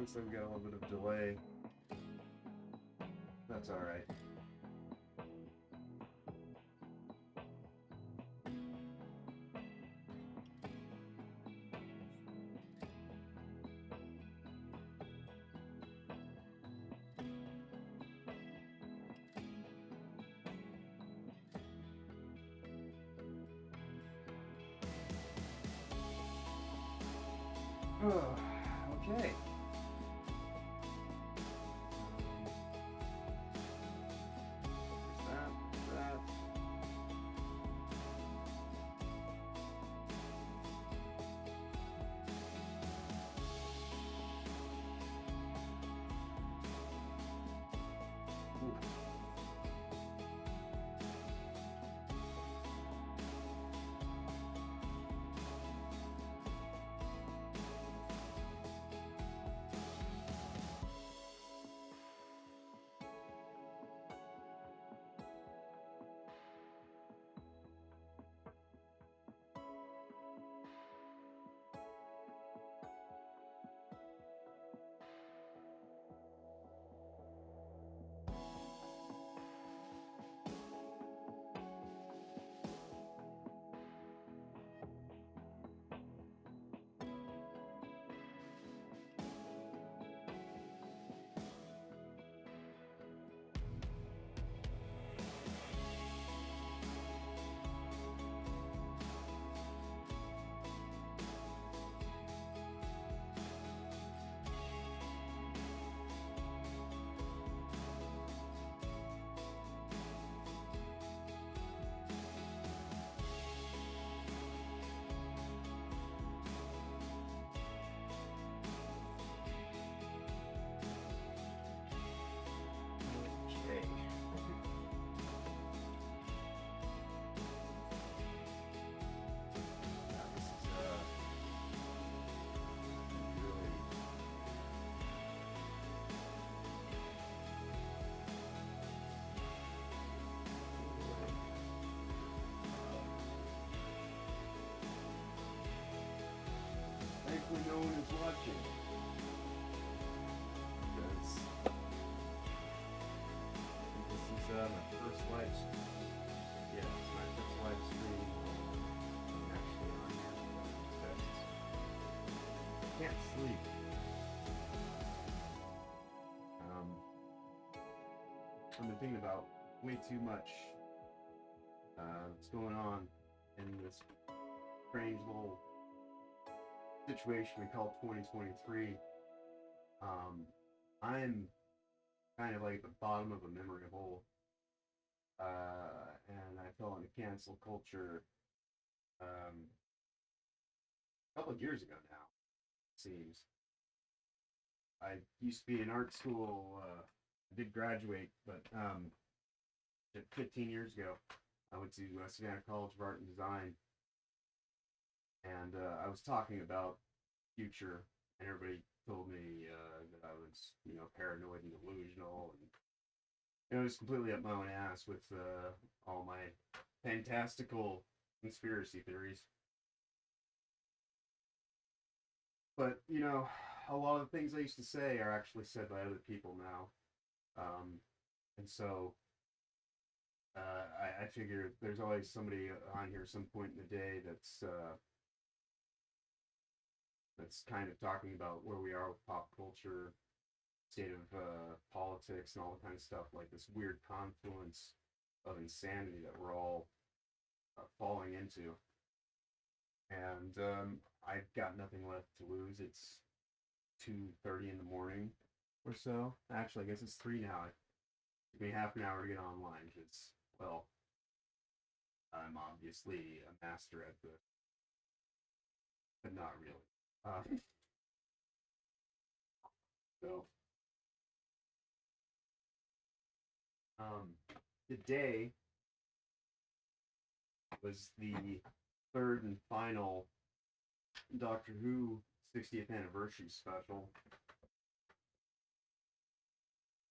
Looks like we got a little bit of delay. That's alright. Okay. That. Ooh. Okay. Yeah, this is really thankfully no one is watching. Because this is my first live stream. Yeah, it's my first live stream. I'm actually on here. Can't sleep. I've been thinking about way too much what's going on in this strange little situation we call 2023. I'm kind of like at the bottom of a memory hole, and I fell into cancel culture a couple of years ago now, it seems. I used to be in art school. I did graduate, but 15 years ago, I went to Savannah College of Art and Design, and I was talking about future, and everybody told me that I was, paranoid and delusional, and I was completely up my own ass with all my fantastical conspiracy theories. But a lot of the things I used to say are actually said by other people now, and so I figure there's always somebody on here some point in the day that's kind of talking about where we are with pop culture, state of politics, and all the kind of stuff, like this weird confluence of insanity that we're all falling into. And I've got nothing left to lose. It's 2:30 in the morning or so. Actually, I guess it's 3 now. It took me half an hour to get online because, well, I'm obviously a master at this, but not really. So, um, today was the third and final Doctor Who 60th anniversary special,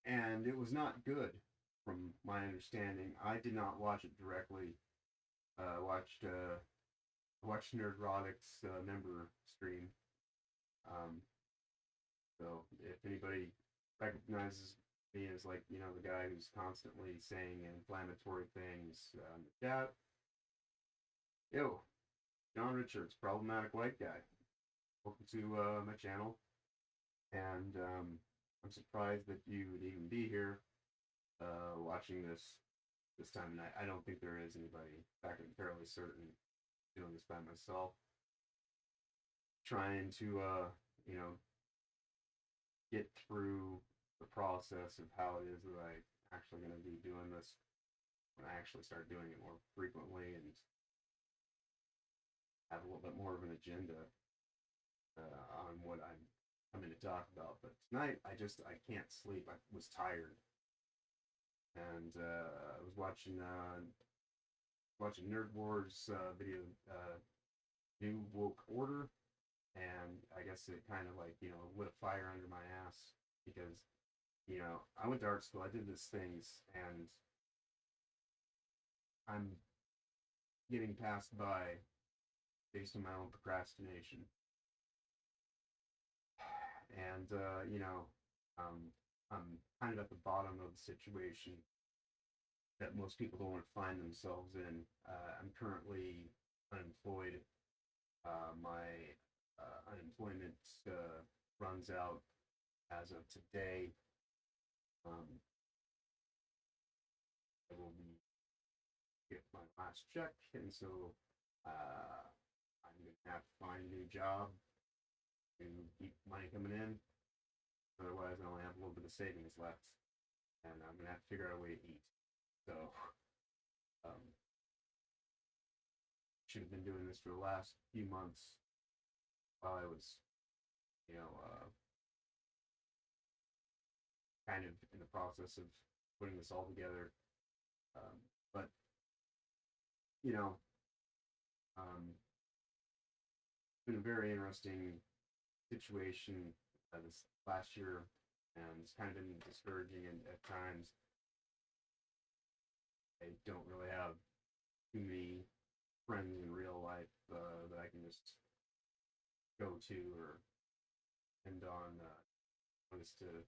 and it was not good, from my understanding. I did not watch it directly. Watched Nerdrotic's member stream. Um, So if anybody recognizes me as like, you know, the guy who's constantly saying inflammatory things in the chat, yo, John Richards, problematic white guy. Welcome to my channel, and I'm surprised that you would even be here watching this time of night. I don't think there is anybody. In fact, I'm fairly certain doing this by myself, trying to you know, get through the process of how it is that I actually going to be doing this when I actually start doing it more frequently and have a little bit more of an agenda on what I'm coming to talk about. But tonight, I can't sleep. I was tired, and I was watching Nerd Wars video, New Woke Order, and I guess it kind of like, you know, lit a fire under my ass because, you know, I went to art school, I did these things, and I'm getting passed by based on my own procrastination. And you know, I'm kind of at the bottom of the situation that most people don't want to find themselves in. I'm currently unemployed. My unemployment runs out as of today. I will be get my last check, and so I'm gonna have to find a new job to keep money coming in. Otherwise, I only have a little bit of savings left, and I'm gonna have to figure out a way to eat. So, should have been doing this for the last few months while I was, you know, kind of in the process of putting this all together. But you know, it's been a very interesting situation this last year, and it's kind of been discouraging at times. I don't really have too many friends in real life that I can just go to or depend on just to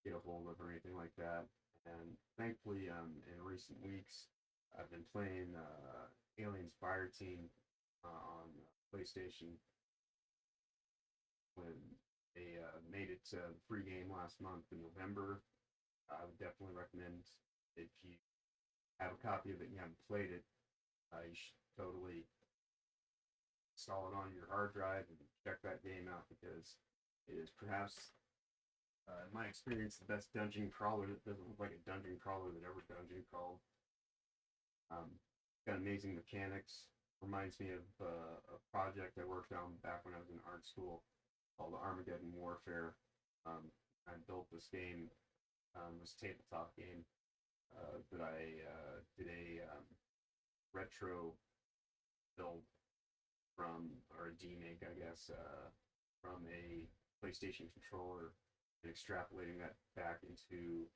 get a hold of or anything like that. And thankfully, in recent weeks, I've been playing Aliens Fire Team on PlayStation when they made it to the free game last month in November. I would definitely recommend, if you have a copy of it and you haven't played it, you should totally install it on your hard drive and check that game out, because it is perhaps, in my experience, the best dungeon crawler that doesn't look like a dungeon crawler that ever dungeon crawled. Got amazing mechanics. Reminds me of a project I worked on back when I was in art school called Armageddon Warfare. I built this game, this tabletop game that I did a retro build from, or a demake, I guess, from a PlayStation controller, and extrapolating that back into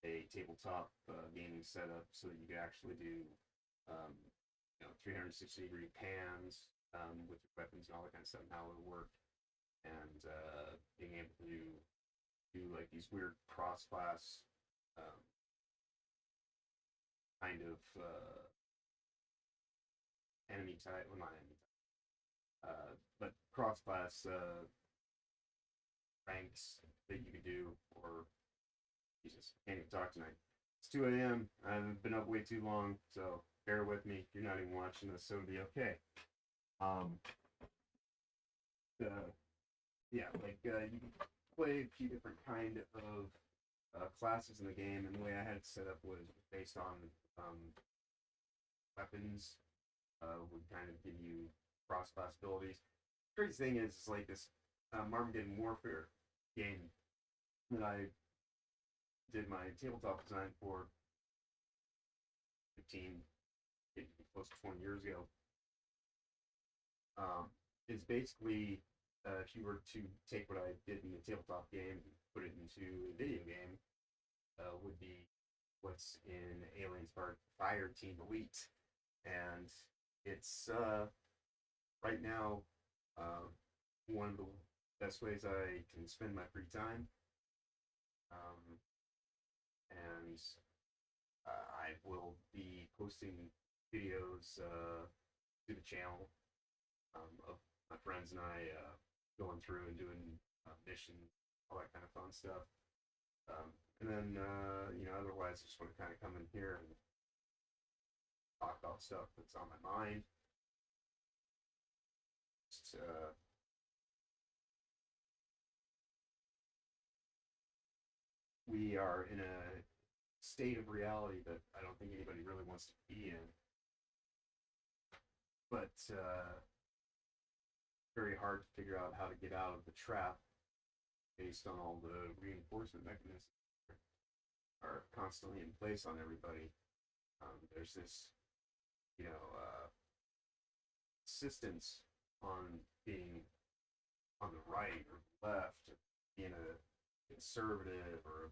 a tabletop gaming setup so that you could actually do, you know, 360-degree pans with your weapons and all that kind of stuff, and how it would work, and being able to do like these weird cross-class kind of enemy type, well, not enemy type, but cross-class ranks that you could do. Or Jesus, I can't even talk tonight. It's 2 a.m. I've been up way too long, so bear with me. If you're not even watching this, so it'll be okay. Yeah, like you can play a few different kind of classes in the game, and the way I had it set up was based on weapons. Would kind of give you cross-class abilities. The crazy thing is like this Armageddon Warfare game that I did my tabletop design for 15, close to 20 years ago. Is basically, if you were to take what I did in the tabletop game and put it into a video game, would be what's in Aliens Fire Team Elite. And it's right now one of the best ways I can spend my free time. Um, and I will be posting videos to the channel of my friends and I going through and doing missions, all that kind of fun stuff. And then, otherwise, I just want to kind of come in here and talk about stuff that's on my mind. Just, we are in a state of reality that I don't think anybody really wants to be in, but very hard to figure out how to get out of the trap based on all the reinforcement mechanisms that are constantly in place on everybody. There's this, insistence on being on the right or left, or being a conservative or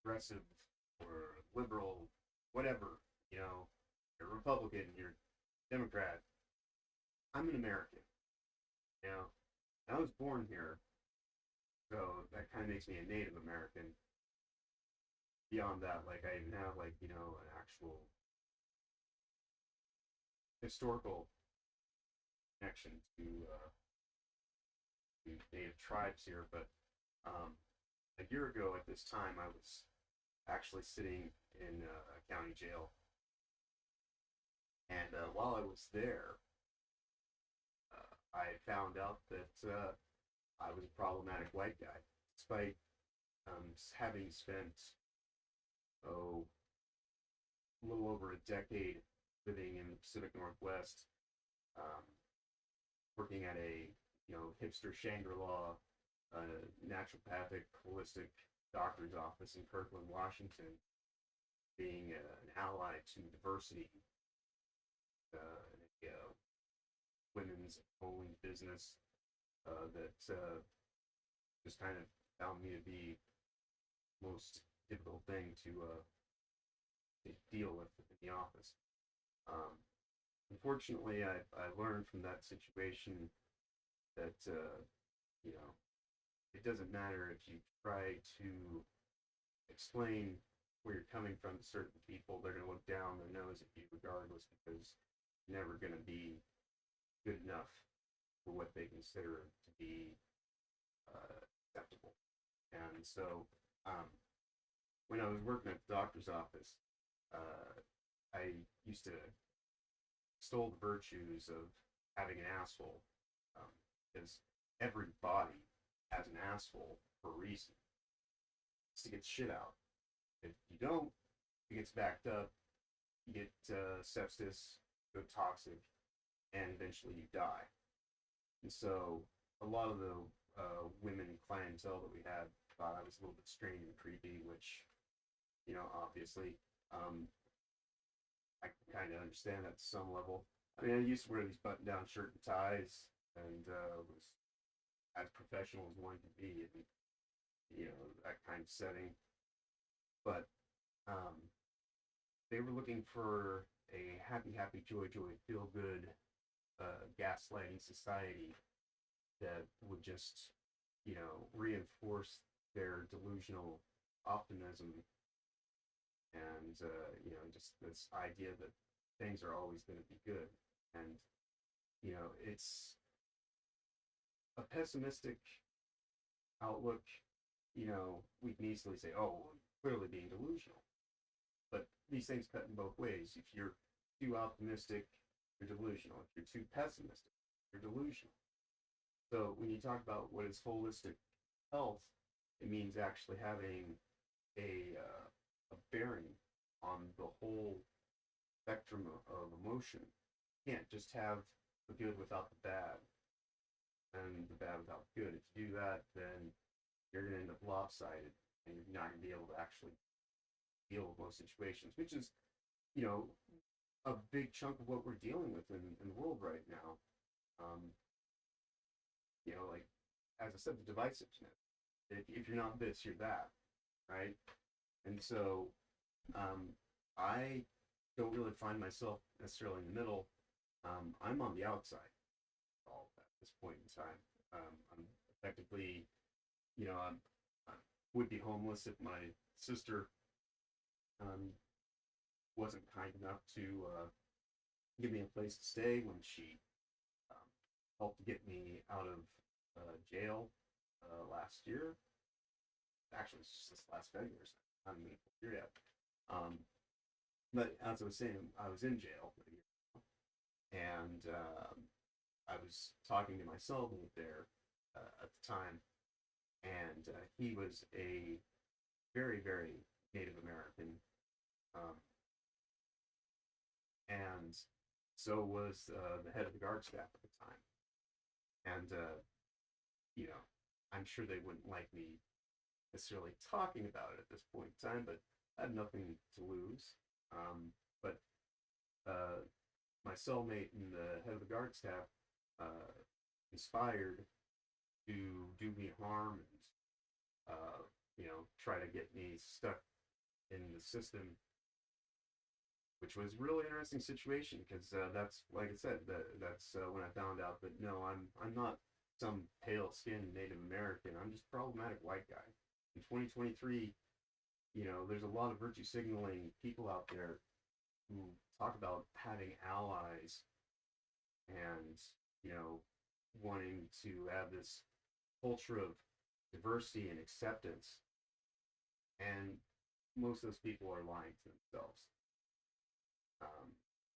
progressive or liberal, whatever. You're a Republican, you're a Democrat. I'm an American. You know, I was born here, so that kind of makes me a Native American. Beyond that, like I even have like an actual historical connection to Native tribes here. But a year ago at this time, I was actually sitting in a county jail, and while I was there, I found out that I was a problematic white guy, despite having spent oh a little over a decade living in the Pacific Northwest, um, working at a hipster Shangri-La, naturopathic holistic doctor's office in Kirkland, Washington, being an ally to diversity, in a women's bowling business that just kind of found me to be the most difficult thing to deal with in the office. Um, Unfortunately, I learned from that situation that it doesn't matter if you try to explain where you're coming from to certain people; they're going to look down their nose at you regardless, because you're never going to be good enough for what they consider to be acceptable. And so, um, when I was working at the doctor's office, I used to extol the virtues of having an asshole, because every body has an asshole for a reason. It's to get shit out. If you don't, it gets backed up, you get sepsis, go toxic, and eventually you die. And so a lot of the women clientele that we had thought I was a little bit strange and creepy, which, obviously, I can kind of understand that to some level. I mean, I used to wear these button-down shirt and ties, and was as professional as one could be in, that kind of setting. But um, they were looking for a happy, happy, joy, joy, feel good gaslighting society that would just, reinforce their delusional optimism and, just this idea that things are always going to be good. And, it's a pessimistic outlook. We can easily say, oh, clearly being delusional. But these things cut in both ways. If you're too optimistic, you're delusional. If you're too pessimistic, you're delusional. So when you talk about what is holistic health, it means actually having a bearing on the whole spectrum of emotion. You can't just have the good without the bad and the bad without the good. If you do that, then you're going to end up lopsided, and you're not going to be able to actually deal with most situations, which is, a big chunk of what we're dealing with in the world right now. Um, like, as I said, the divisiveness. If you're not this, you're that, right? And so, I don't really find myself necessarily in the middle. I'm on the outside of all of that. this point in time. I'm effectively, I would be homeless if my sister um, wasn't kind enough to give me a place to stay when she um, helped get me out of jail last year. Actually, it's just this last February. So I haven't been a full year yet. Um, but as I was saying, I was in jail a year ago, and I was talking to my cellmate there at the time, and he was a very, very Native American, um, and so was the head of the guard staff at the time. And you know, I'm sure they wouldn't like me necessarily talking about it at this point in time, but I had nothing to lose. But uh, my cellmate and the head of the guard staff uh, conspired to do me harm and try to get me stuck in the system, which was a really interesting situation because that's like I said, that's when I found out that no, I'm not some pale skinned Native American. I'm just a problematic white guy. In 2023, there's a lot of virtue signaling people out there who talk about having allies and wanting to have this culture of diversity and acceptance, and most of those people are lying to themselves.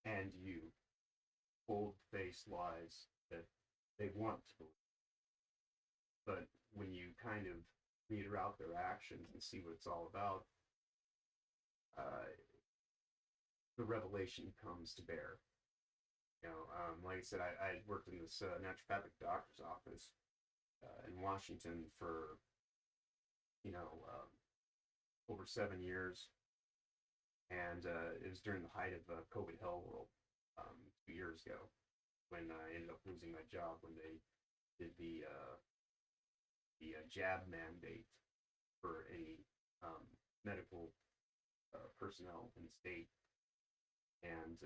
And you bold-faced lies that they want to believe. But when you kind of meter out their actions and see what it's all about, uh, the revelation comes to bear. Like I said, I worked in this naturopathic doctor's office in Washington for, over 7 years. And it was during the height of COVID hell world 2 years ago when I ended up losing my job when they did the jab mandate for any medical personnel in the state. And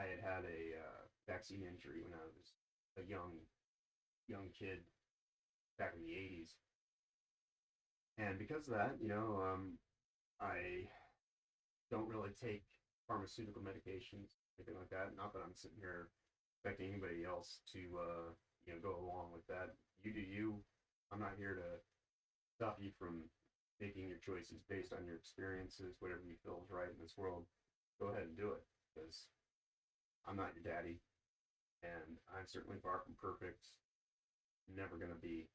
I had a vaccine injury when I was a young kid back in the 80s. And because of that, I don't really take pharmaceutical medications, anything like that. Not that I'm sitting here expecting anybody else to, go along with that. You do you. I'm not here to stop you from making your choices based on your experiences, whatever you feel is right in this world. Go ahead and do it, because I'm not your daddy, and I'm certainly far from perfect. Never gonna be.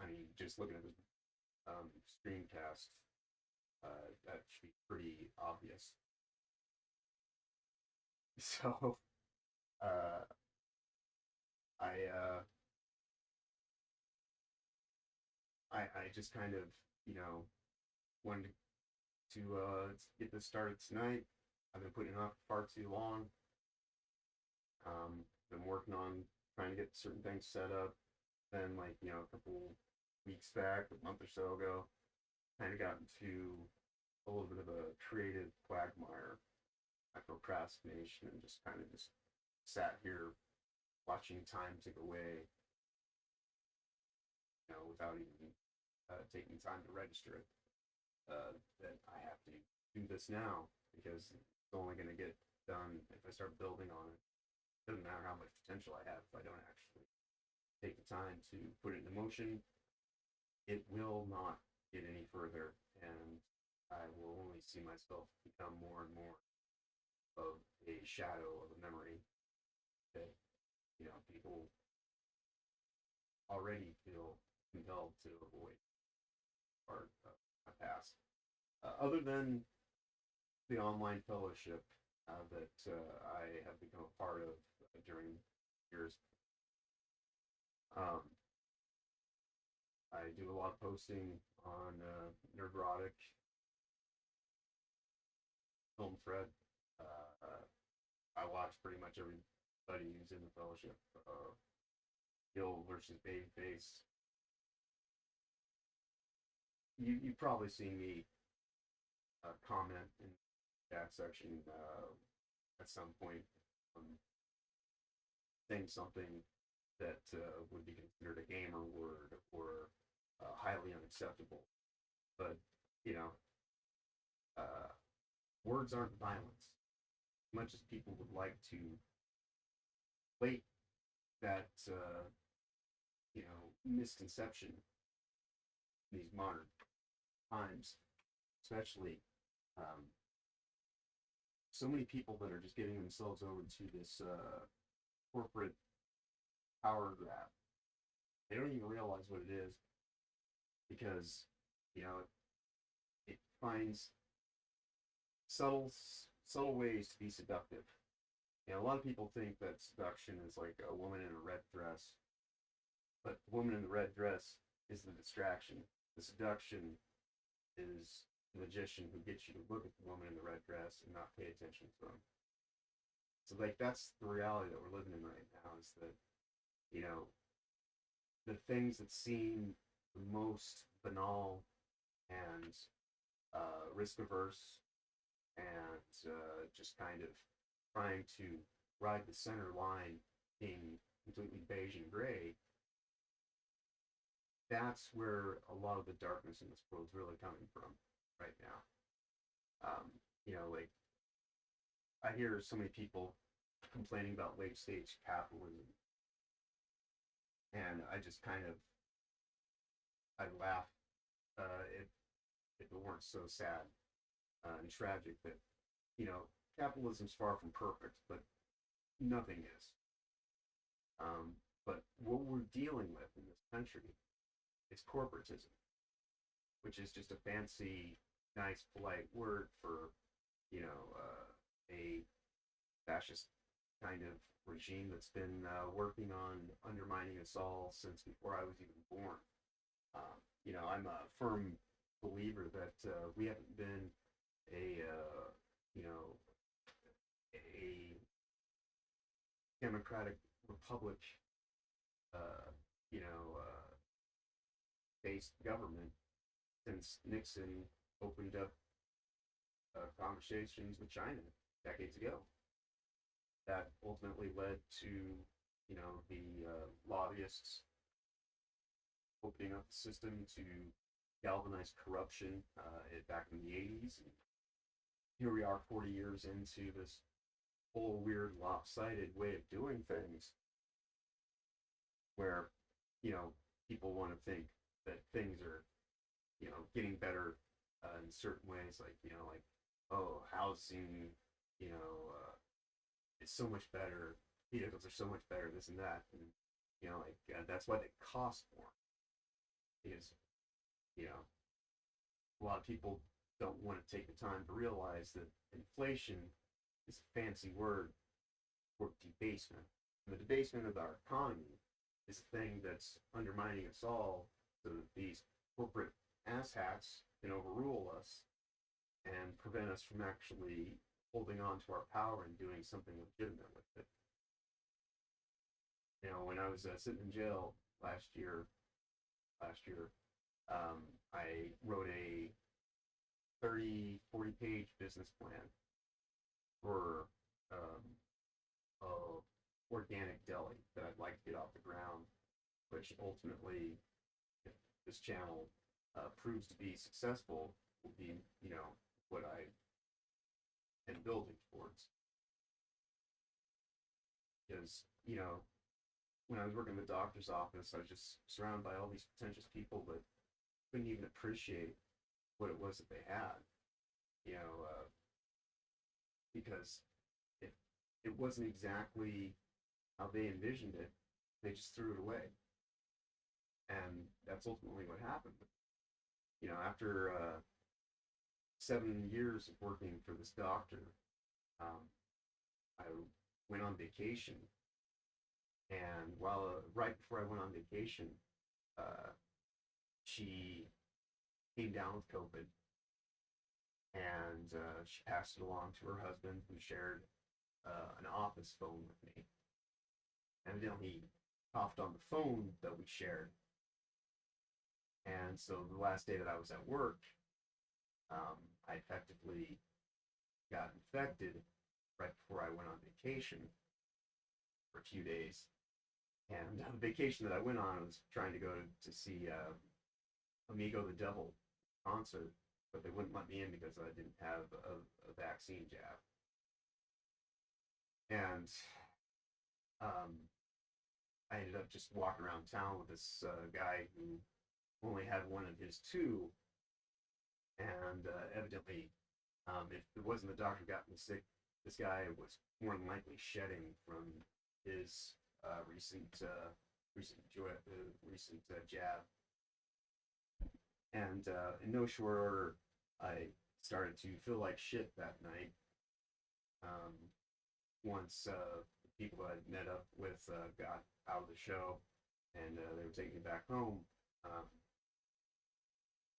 I mean, just looking at this streamcast, that should be pretty obvious. So, uh, I, uh, I just kind of, wanted to get this started tonight. I've been putting it off far too long. Been working on trying to get certain things set up. Then, like, a couple weeks back, a month or so ago, kind of got into a little bit of a creative quagmire. My procrastination and just sat here watching time tick away, without even taking time to register it. That I have to do this now because it's only going to get done if I start building on it. It doesn't matter how much potential I have if I don't actually take the time to put it into motion. It will not get any further, and I will only see myself become more and more of a shadow of a memory that people already feel compelled to avoid part of my past. Other than the online fellowship that I have become a part of during years, um, I do a lot of posting on Nerdrotic film thread. I watch pretty much everybody who's in the fellowship. Gil versus Babyface. You've probably seen me comment in that section at some point. saying something that would be considered a gamer word or highly unacceptable. But you know, uh, words aren't violence. As much as people would like to weight that misconception in these modern times, especially um, so many people that are just giving themselves over to this corporate power grab. They don't even realize what it is because you know it finds subtle ways to be seductive. A lot of people think that seduction is like a woman in a red dress, but the woman in the red dress is the distraction. The seduction is the magician who gets you to look at the woman in the red dress and not pay attention to them. So like that's the reality that we're living in right now is that, you know, the things that seem the most banal and risk averse and just kind of trying to ride the center line being completely beige and gray, that's where a lot of the darkness in this world is really coming from right now. Like I hear so many people complaining about late stage capitalism, and I just kind of I laugh if it weren't so sad and tragic that capitalism's far from perfect, but nothing is. But what we're dealing with in this country is corporatism, which is just a fancy, nice, polite word for a fascist kind of regime that's been working on undermining us all since before I was even born. I'm a firm believer that we haven't been a a democratic republic, uh, you know, uh, based government since Nixon opened up conversations with China decades ago. That ultimately led to the lobbyists opening up the system to galvanize corruption back in the 80s. And here we are 40 years into this whole weird lopsided way of doing things where, people want to think that things are, getting better in certain ways, like, oh, housing, is so much better, vehicles are so much better, this and that. And, that's why they cost more. Because, you know, a lot of people don't want to take the time to realize that inflation is a fancy word for debasement. And the debasement of our economy is a thing that's undermining us all so that these corporate asshats can overrule us and prevent us from actually holding on to our power and doing something legitimate with it. When I was sitting in jail last year, I wrote a 40 page business plan for a organic deli that I'd like to get off the ground, which ultimately, if this channel proves to be successful, will be, what I am building towards. Because, when I was working in the doctor's office, I was just surrounded by all these pretentious people that couldn't even appreciate what it was that they had, because if it wasn't exactly how they envisioned it, they just threw it away. And that's ultimately what happened. After 7 years of working for this doctor, I went on vacation. And right before I went on vacation, she came down with COVID, and she passed it along to her husband, who shared an office phone with me. Evidently, he coughed on the phone that we shared, and so the last day that I was at work, I effectively got infected right before I went on vacation. for a few days. And the vacation that I went on was trying to go to see Amigo the Devil concert, but they wouldn't let me in because I didn't have a vaccine jab. And um, I ended up just walking around town with this guy who only had one of his two, and evidently, if it wasn't the doctor who got me sick, this guy was more than likely shedding from his recent jab. And in no short order, I started to feel like shit that night. Um, once the people that I met up with got out of the show and they were taking me back home, I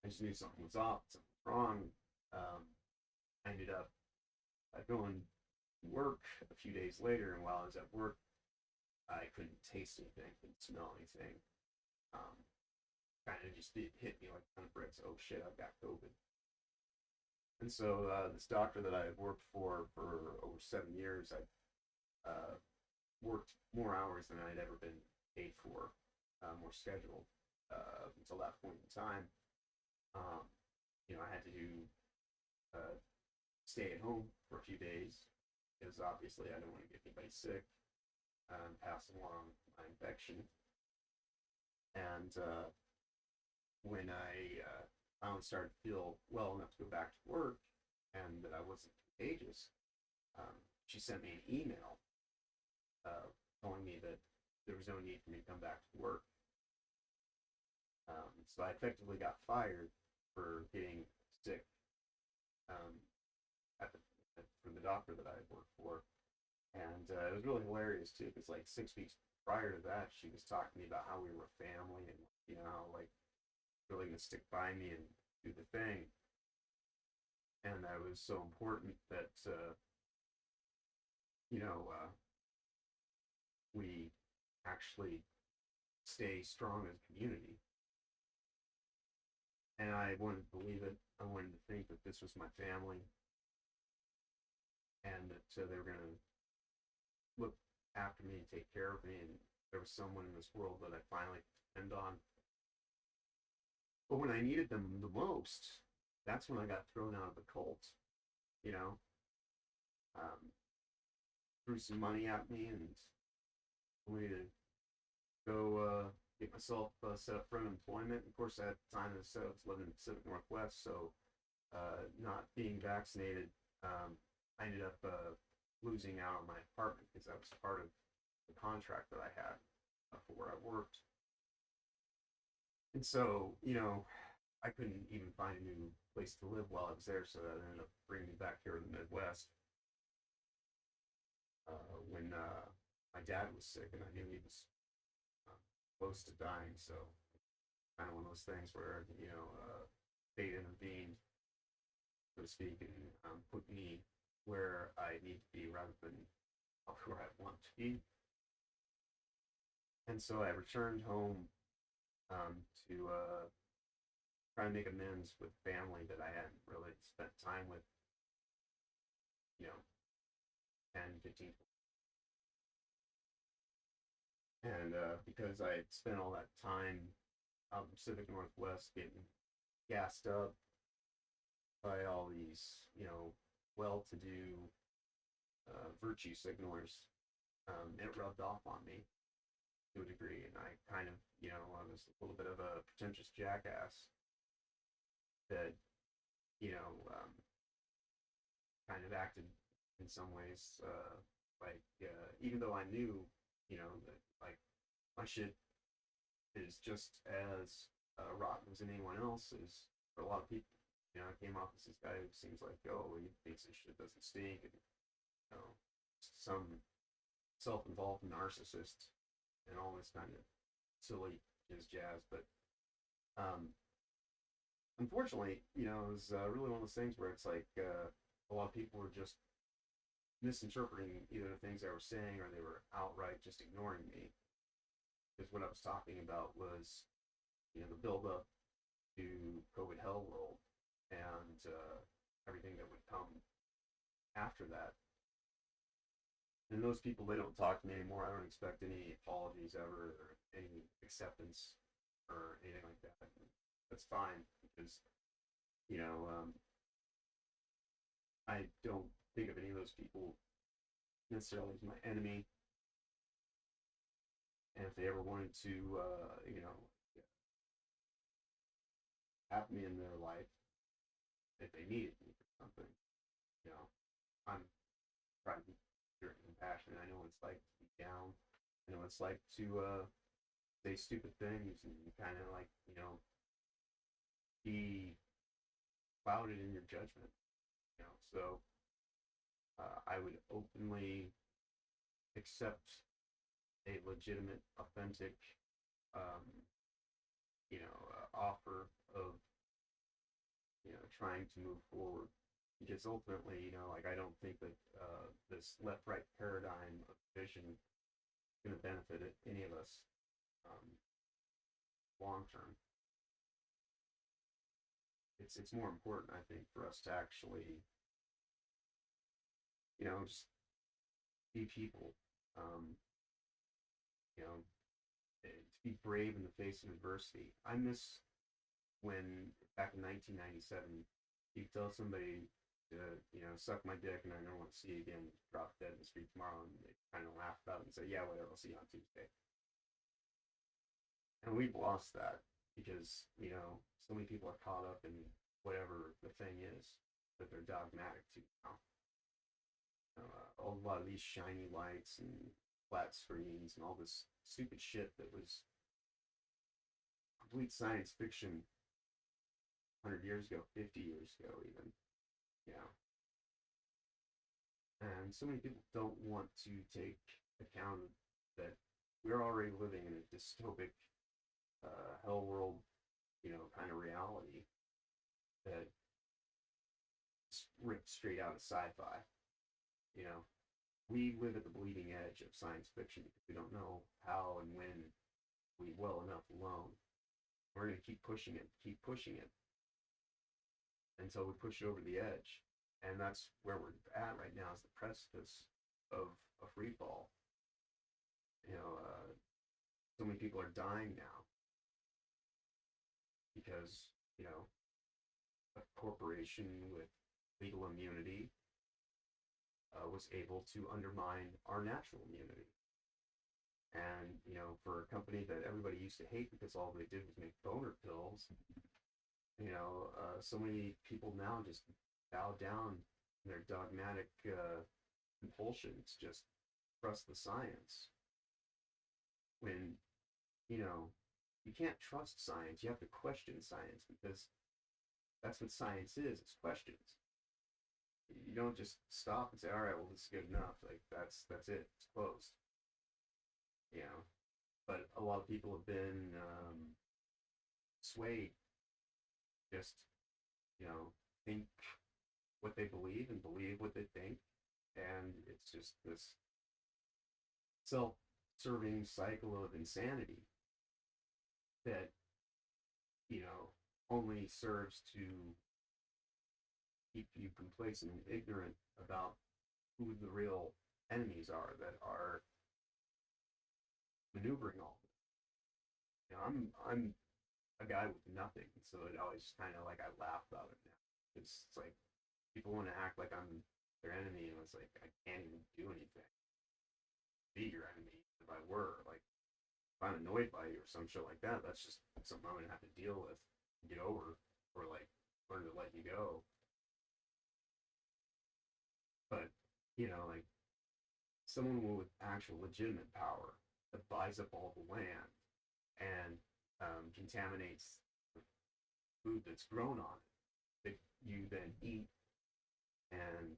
just knew something was off, something was wrong. I ended up going to work a few days later, and while I was at work, I couldn't taste anything, couldn't smell anything. Um, Kind of just hit me like a ton of bricks. Oh shit, I've got COVID. And so this doctor that I had worked for over 7 years, I worked more hours than I'd ever been paid for, more scheduled until that point in time. Um, I had to stay at home for a few days because obviously I don't want to get anybody sick, pass along my infection. And when I finally started to feel well enough to go back to work and that I wasn't contagious, she sent me an email telling me that there was no need for me to come back to work. So I effectively got fired for getting sick from the doctor that I had worked for. And it was really hilarious too, because like 6 weeks prior to that, she was talking to me about how we were family and how like really gonna stick by me and do the thing. And that was so important that we actually stay strong as a community. And I wanted to believe it. I wanted to think that this was my family, and that they were gonna look after me and take care of me, and there was someone in this world that I finally could depend on. But when I needed them the most, that's when I got thrown out of the cult. You know, threw some money at me and told me to go get myself set up for unemployment. Of course, at the time I was living in the Pacific Northwest, so not being vaccinated, I ended up losing out on my apartment because that was part of the contract that I had for where I worked. And so, I couldn't even find a new place to live while I was there, so that ended up bringing me back here in the Midwest when my dad was sick and I knew he was close to dying. So, kind of one of those things where, fate intervened, so to speak, and put me where I need to be rather than where I want to be. And so I returned home to try and make amends with family that I hadn't really spent time with, 10, 15. And because I had spent all that time out in the Pacific Northwest getting gassed up by all these, well-to-do virtue signalers, it rubbed off on me to a degree, and I kind of, I was a little bit of a pretentious jackass that, kind of acted in some ways even though I knew, that like my shit is just as rotten as anyone else's. For a lot of people, I came off as this guy who seems like, oh, he thinks his shit doesn't stink, and some self-involved narcissist and all this kind of silly jazz. But unfortunately, it was really one of those things where it's like a lot of people were just misinterpreting either the things I was saying or they were outright just ignoring me. Because what I was talking about was, the build-up to COVID hell world and everything that would come after that. And those people, they don't talk to me anymore. I don't expect any apologies ever or any acceptance or anything like that. That's fine because, you know, I don't think of any of those people necessarily as my enemy. And if they ever wanted to, have me in their life, if they needed me for something, you know, I'm trying to be compassionate. I know what it's like to be down. I know what it's like to say stupid things and kind of like, be clouded in your judgment. So I would openly accept a legitimate, authentic, um, offer of trying to move forward. Because ultimately, like I don't think that this left-right paradigm of vision is going to benefit any of us um, long term. It's more important, I think, for us to actually, just be people. Um, to be brave in the face of adversity. I miss when back in 1997, you tell somebody to, suck my dick and I don't want to see you again, drop dead in the street tomorrow, and they kind of laugh about it and say, yeah, whatever, I'll see you on Tuesday. And we've lost that because, so many people are caught up in whatever the thing is that they're dogmatic to now. A lot of these shiny lights and flat screens and all this stupid shit that was complete science fiction 100 years ago, 50 years ago, even. Yeah. And so many people don't want to take account that we're already living in a dystopic hell world, kind of reality that is ripped straight out of sci-fi. You know, we live at the bleeding edge of science fiction because we don't know how and when we well enough alone. We're going to keep pushing it until we push it over the edge. And that's where we're at right now is the precipice of a free fall. So many people are dying now because, a corporation with legal immunity was able to undermine our natural immunity. And, for a company that everybody used to hate because all they did was make boner pills, so many people now just bow down in their dogmatic compulsions, just trust the science. When, you can't trust science, you have to question science because that's what science is, it's questions. You don't just stop and say, all right, well, this is good enough. Like, that's it, it's closed. But a lot of people have been swayed, just, think what they believe and believe what they think. And it's just this self-serving cycle of insanity that, only serves to keep you complacent and ignorant about who the real enemies are that are maneuvering all of it. I'm a guy with nothing, so it always kind of like I laugh about it now. It's like people want to act like I'm their enemy, and it's like I can't even do anything. Be your enemy if I were. Like if I'm annoyed by you or some shit like that, that's just something I'm gonna have to deal with, get over, or like learn to let you go. But like someone with actual legitimate power that buys up all the land and contaminates the food that's grown on it that you then eat and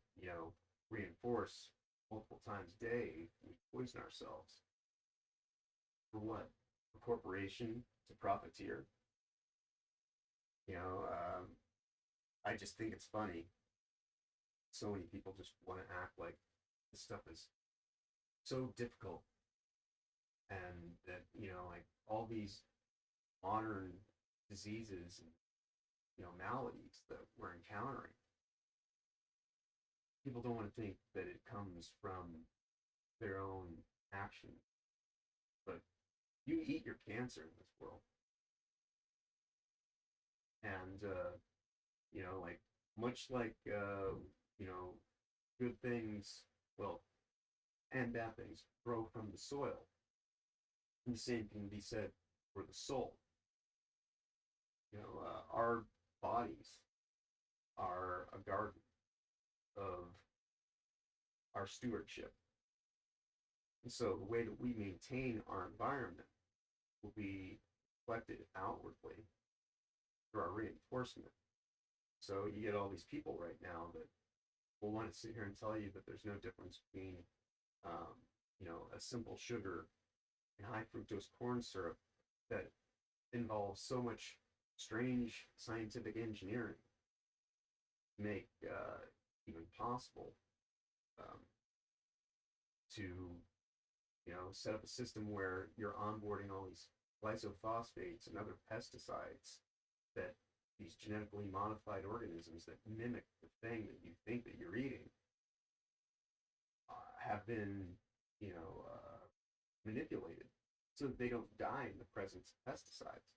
reinforce multiple times a day, we poison ourselves for what? A corporation to profiteer. you know um, I just think it's funny so many people just want to act like this stuff is so difficult, and that like all these modern diseases and maladies that we're encountering, people don't want to think that it comes from their own actions. But you eat your cancer in this world. And, like, much like, good things, well, and bad things grow from the soil, and the same can be said for the soul. Our bodies are a garden of our stewardship. And so the way that we maintain our environment will be reflected outwardly through our reinforcement. So you get all these people right now that will want to sit here and tell you that there's no difference between, um, a simple sugar and high fructose corn syrup that involves so much strange scientific engineering to make even possible, um, to set up a system where you're onboarding all these glyphosate and other pesticides that these genetically modified organisms that mimic the thing that you think that you're eating have been, manipulated so that they don't die in the presence of pesticides.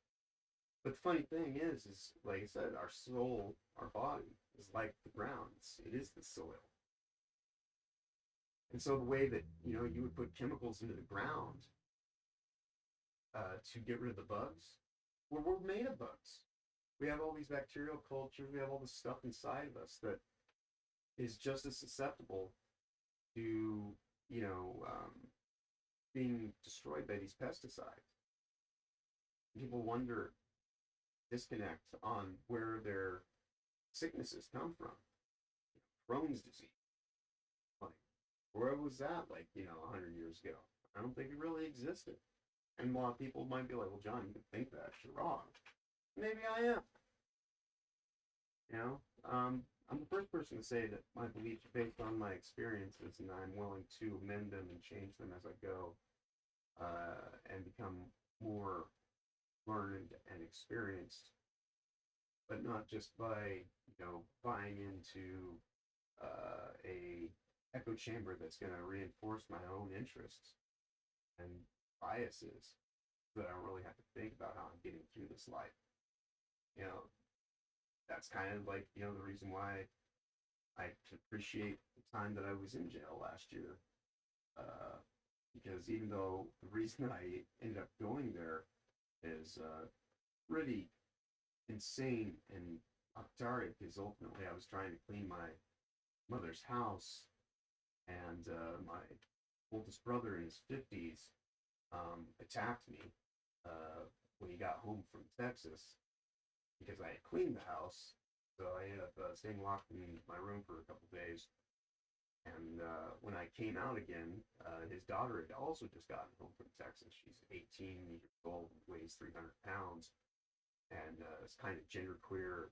But the funny thing is like I said, our soul, our body is like the ground. It is the soil. And so the way that you would put chemicals into the ground to get rid of the bugs, we're made of bugs. We have all these bacterial cultures. We have all this stuff inside of us that is just as susceptible to being destroyed by these pesticides. People wonder, disconnect on where their sicknesses come from. Crohn's disease. Like, where was that 100 years ago? I don't think it really existed. And a lot of people might be like, well, John, you can think that. You're wrong. Maybe I am. I'm the first person to say that my beliefs are based on my experiences, and I'm willing to amend them and change them as I go, and become more learned and experienced, but not just by buying into a echo chamber that's going to reinforce my own interests and biases, so that I don't really have to think about how I'm getting through this life. That's kind of like the reason why I appreciate the time that I was in jail last year, because even though the reason I ended up going there is pretty insane and octaric, is ultimately I was trying to clean my mother's house, and my oldest brother in his 50s attacked me when he got home from Texas because I had cleaned the house. So I ended up staying locked in my room for a couple days. And when I came out again, his daughter had also just gotten home from Texas. She's 18 years old, weighs 300 pounds, and is kind of genderqueer,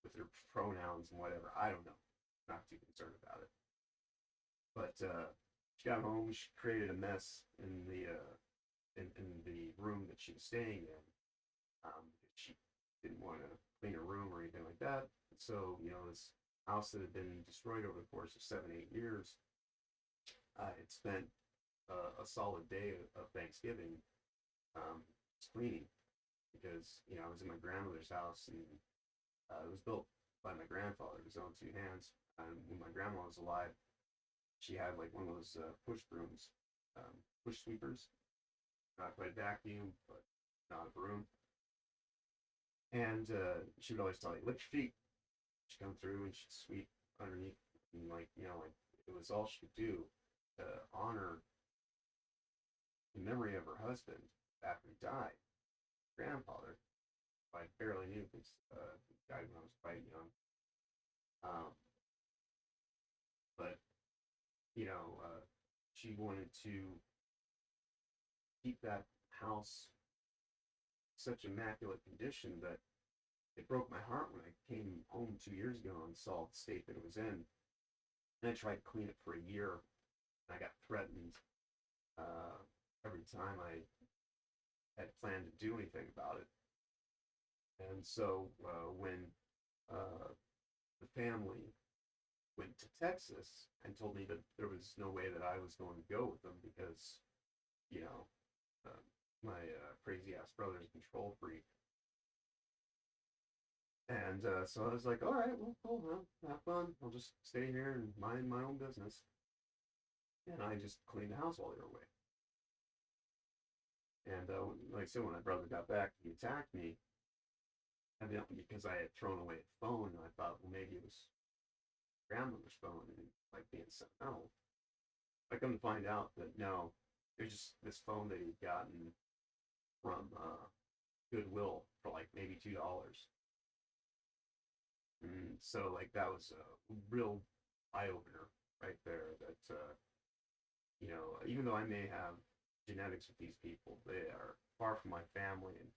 with her pronouns and whatever. I don't know. Not too concerned about it. But she got home. She created a mess in the room that she was staying in. She didn't want to clean her room or anything like that. So this house that had been destroyed over the course of 7-8 years, I had spent a solid day of Thanksgiving cleaning, because I was in my grandmother's house, and it was built by my grandfather with his own two hands. And when my grandma was alive, she had like one of those push brooms, push sweepers, not quite a vacuum, but not a broom. And she would always tell you, lick your feet. She'd come through and she'd sweep underneath, and like it was all she could do to honor the memory of her husband after he died. Grandfather, who I barely knew because he died when I was quite young. But she wanted to keep that house such immaculate condition that it broke my heart when I came home 2 years ago and saw the state that it was in. And I tried to clean it for a year, and I got threatened every time I had planned to do anything about it. And so when the family went to Texas and told me that there was no way that I was going to go with them because, you know, my crazy ass brother's a control freak. And so I was like, all right, well, cool, huh? Have fun. I'll just stay here and mind my own business. And I just cleaned the house while they were away. And like I said, when my brother got back, he attacked me. Evidently because I had thrown away a phone, and I thought, well, maybe it was grandmother's phone and like being sentimental. I come to find out that no, it was just this phone that he'd gotten from Goodwill for like maybe $2. And so like that was a real eye opener right there. That even though I may have genetics with these people, they are far from my family, and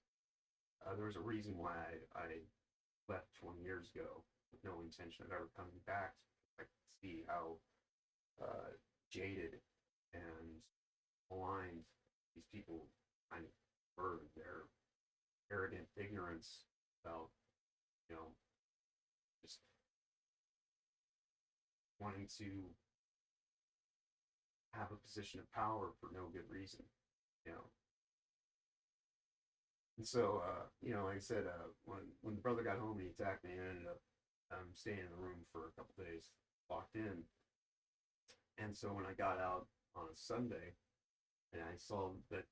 there was a reason why I left 20 years ago with no intention of ever coming back. I could see how jaded and aligned these people kind of were, their arrogant ignorance about, you know, just wanting to have a position of power for no good reason, you know. And so, like I said, when the brother got home and he attacked me, I ended up staying in the room for a couple days, locked in. And so when I got out on a Sunday, and I saw that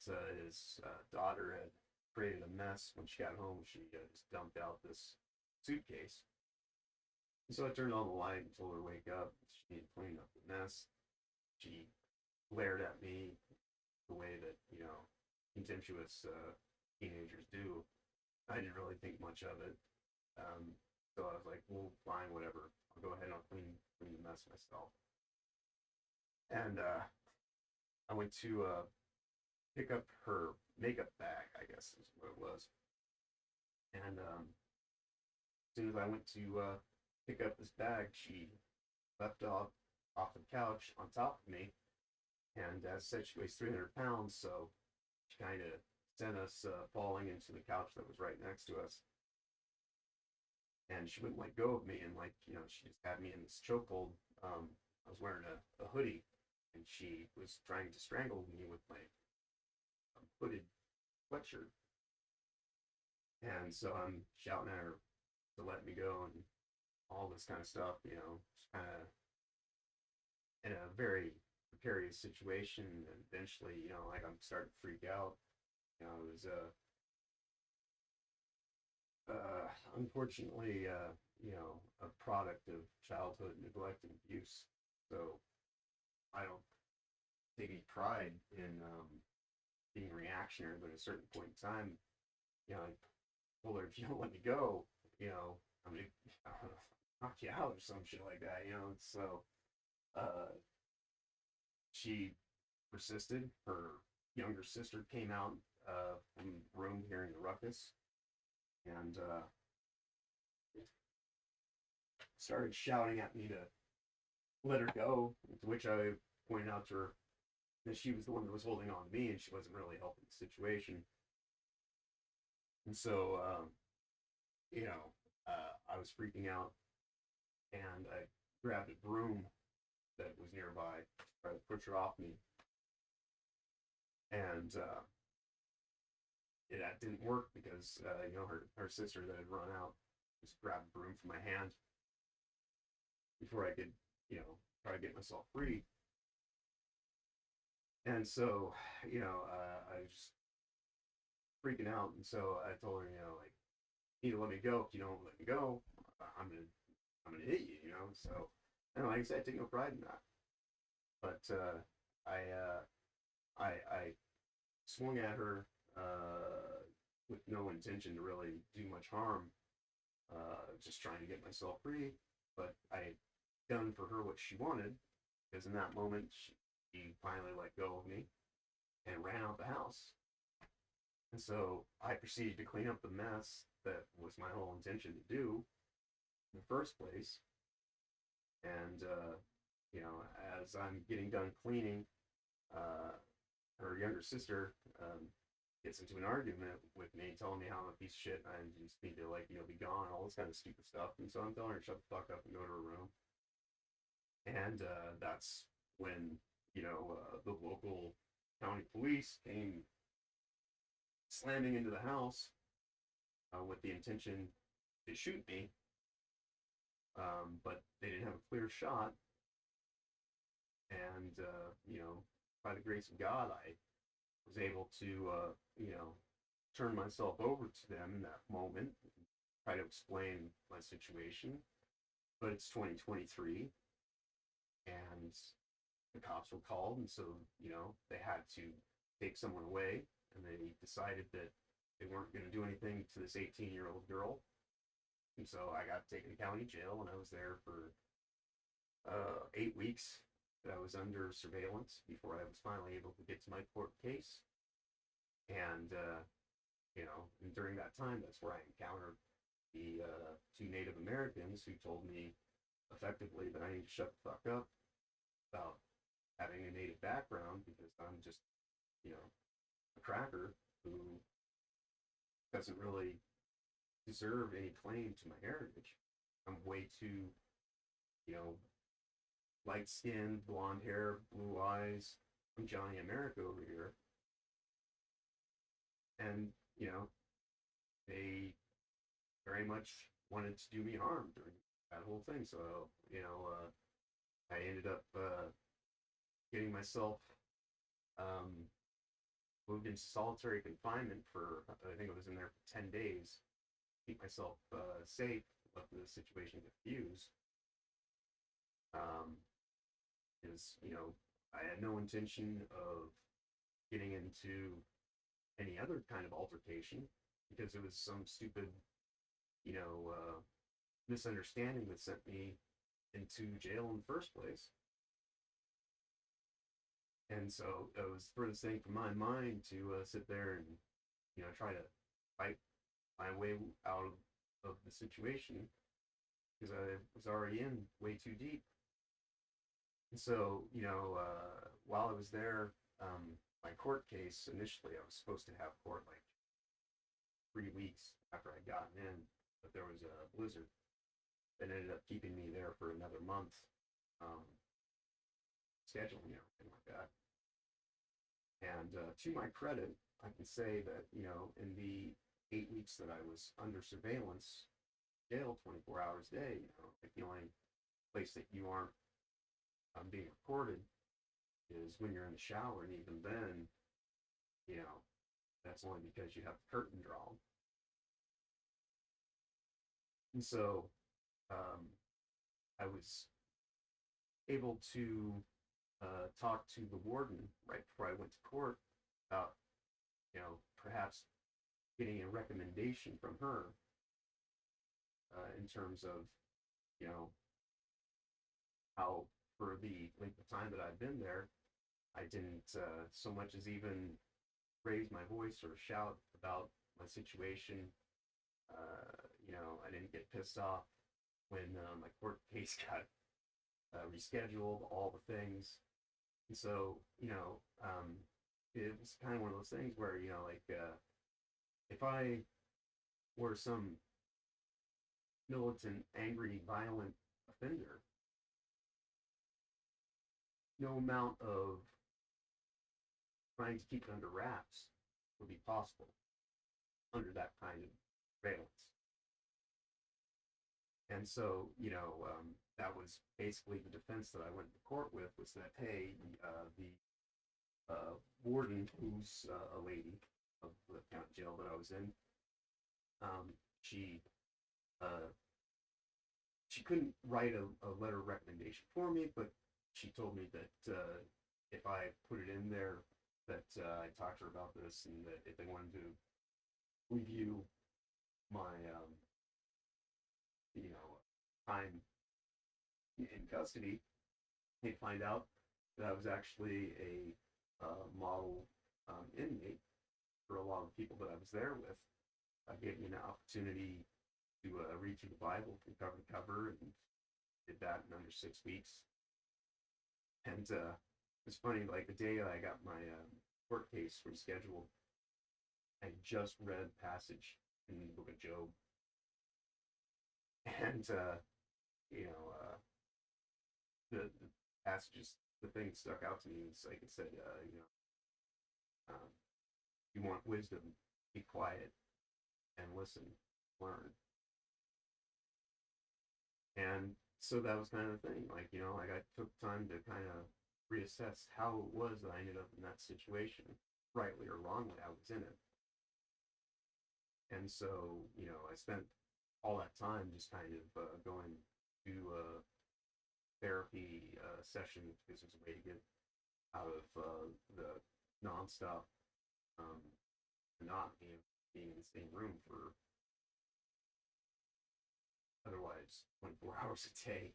his daughter had created a mess when she got home, she just dumped out this suitcase. And so I turned on the light and told her to wake up. She needed to clean up the mess. She glared at me the way that, contemptuous teenagers do. I didn't really think much of it. So I was like, well, fine, whatever. I'll go ahead and I'll clean the mess myself. And I went to pick up her makeup bag, I guess is what it was. And as soon as I went to pick up this bag, she leapt off the couch on top of me. And as I said, she weighs 300 pounds, so she kind of sent us falling into the couch that was right next to us. And she wouldn't let go of me, and she just had me in this chokehold. I was wearing a hoodie, and she was trying to strangle me with my hooded sweatshirt. And so I'm shouting at her to let me go and all this kind of stuff, just kind of in a very precarious situation. And eventually, like I'm starting to freak out. It was unfortunately, a product of childhood neglect and abuse. So I don't take any pride in being reactionary, but at a certain point in time, I told her, if you don't let me go, I'm gonna knock you out or some shit like that, So she persisted. Her younger sister came out from the room hearing the ruckus and started shouting at me to let her go, to which I pointed out to her that she was the one that was holding on to me and she wasn't really helping the situation. And so, I was freaking out and I grabbed a broom that was nearby to try to push her off me. And that didn't work because, her sister that had run out just grabbed a broom from my hand before I could, try to get myself free. And so, I was just freaking out. And so I told her, like, you need to let me go. If you don't let me go, I'm gonna hit you, So, and like I said, I take no pride in that. But I swung at her with no intention to really do much harm, just trying to get myself free. But I had done for her what she wanted, because in that moment she finally let go of me and ran out the house. And so I proceeded to clean up the mess that was my whole intention to do in the first place. And as I'm getting done cleaning, her younger sister gets into an argument with me, telling me how I'm a piece of shit and I just need to be gone, all this kind of stupid stuff. And so I'm telling her to shut the fuck up and go to her room. And that's when, the local county police came slamming into the house with the intention to shoot me, but they didn't have a clear shot. And, by the grace of God, I was able to, turn myself over to them in that moment, and try to explain my situation. But it's 2023, and the cops were called, and so, they had to take someone away, and they decided that they weren't going to do anything to this 18-year-old girl. And so I got taken to county jail, and I was there for 8 weeks that I was under surveillance before I was finally able to get to my court case. And, and during that time, that's where I encountered the two Native Americans who told me effectively that I need to shut the fuck up about having a Native background because I'm just, a cracker who doesn't really deserve any claim to my heritage. I'm way too, you know, light skin, blonde hair, blue eyes. I'm Johnny America over here. And, they very much wanted to do me harm during that whole thing. So, I ended up getting myself um, moved into solitary confinement for, I think I was in there for 10 days, keep myself safe, let the situation diffuse. Um, is, I had no intention of getting into any other kind of altercation because it was some stupid, you know, uh, misunderstanding that sent me into jail in the first place. And so it was the furthest thing from my mind to sit there and, try to fight my way out of the situation because I was already in way too deep. And so, while I was there, my court case initially, I was supposed to have court like 3 weeks after I'd gotten in, but there was a blizzard that ended up keeping me there for another month, um, scheduling everything like that. And to my credit, I can say that, in the 8 weeks that I was under surveillance, jail 24 hours a day, like the only place that you aren't being recorded is when you're in the shower. And even then, you know, that's only because you have the curtain drawn. And so um, I was able to talk to the warden right before I went to court about, perhaps getting a recommendation from her in terms of, you know, how for the length of time that I've been there, I didn't so much as even raise my voice or shout about my situation. I didn't get pissed off when my court case got rescheduled, all the things. And so, it was kind of one of those things where, if I were some militant, angry, violent offender, no amount of trying to keep it under wraps would be possible under that kind of surveillance. And so, that was basically the defense that I went to court with was that, hey, the warden, who's a lady of the county jail that I was in, um, she uh, she couldn't write a letter of recommendation for me, but she told me that if I put it in there, that I talked to her about this, and that if they wanted to review my time in custody, they'd find out that I was actually a model inmate for a lot of the people that I was there with. Gave me an opportunity to read through the Bible from cover to cover, and did that in under 6 weeks. And it's funny, like the day I got my court case rescheduled, I just read passage in the book of Job, and the passages, the thing stuck out to me. It's like it said, um, you want wisdom, be quiet and listen, learn. And so that was kind of the thing. Like, like I took time to kind of reassess how it was that I ended up in that situation, rightly or wrongly, I was in it. And so, I spent all that time just kind of going to therapy sessions because there's a way to get out of the nonstop um, monotony of being in the same room for otherwise 24 hours a day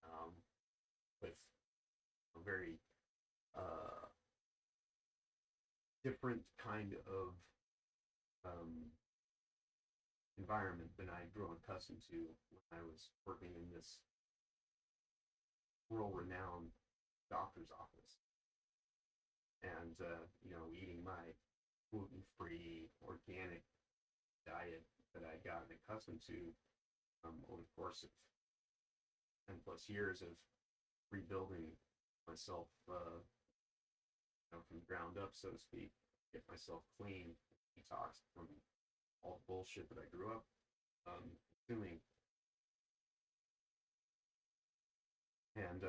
um, with a very uh, different kind of um, environment than I'd grown accustomed to when I was working in this world-renowned doctor's office. And, eating my gluten-free, organic diet that I'd gotten accustomed to over the course of 10 plus years of rebuilding myself from the ground up, so to speak, get myself clean, detoxed from all the bullshit that I grew up consuming. And,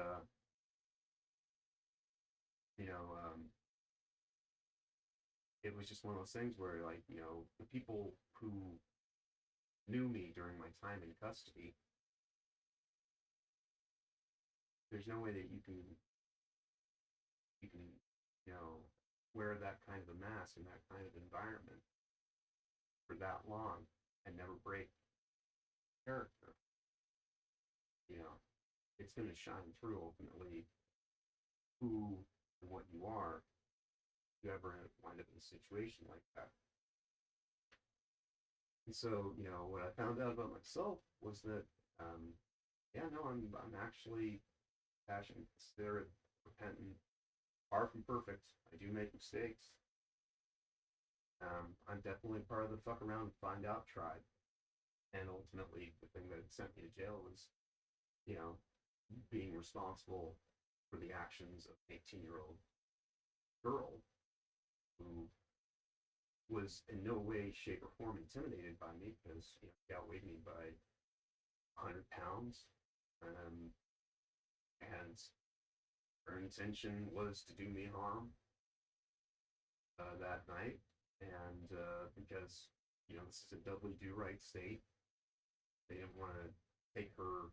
it was just one of those things where, like, the people who knew me during my time in custody, there's no way that you can, wear that kind of a mask in that kind of environment for that long and never break character. It's going to shine through ultimately who and what you are if you ever wind up in a situation like that. And so, what I found out about myself was that, yeah, no, I'm actually passionate, considerate, repentant, far from perfect. I do make mistakes. I'm definitely part of the fuck around and find out tribe. And ultimately, the thing that sent me to jail was, you know, being responsible for the actions of an 18-year-old girl who was in no way, shape, or form intimidated by me because she outweighed me by 100 pounds. And her intention was to do me harm that night. And because, this is a doubly do right state, they didn't want to take her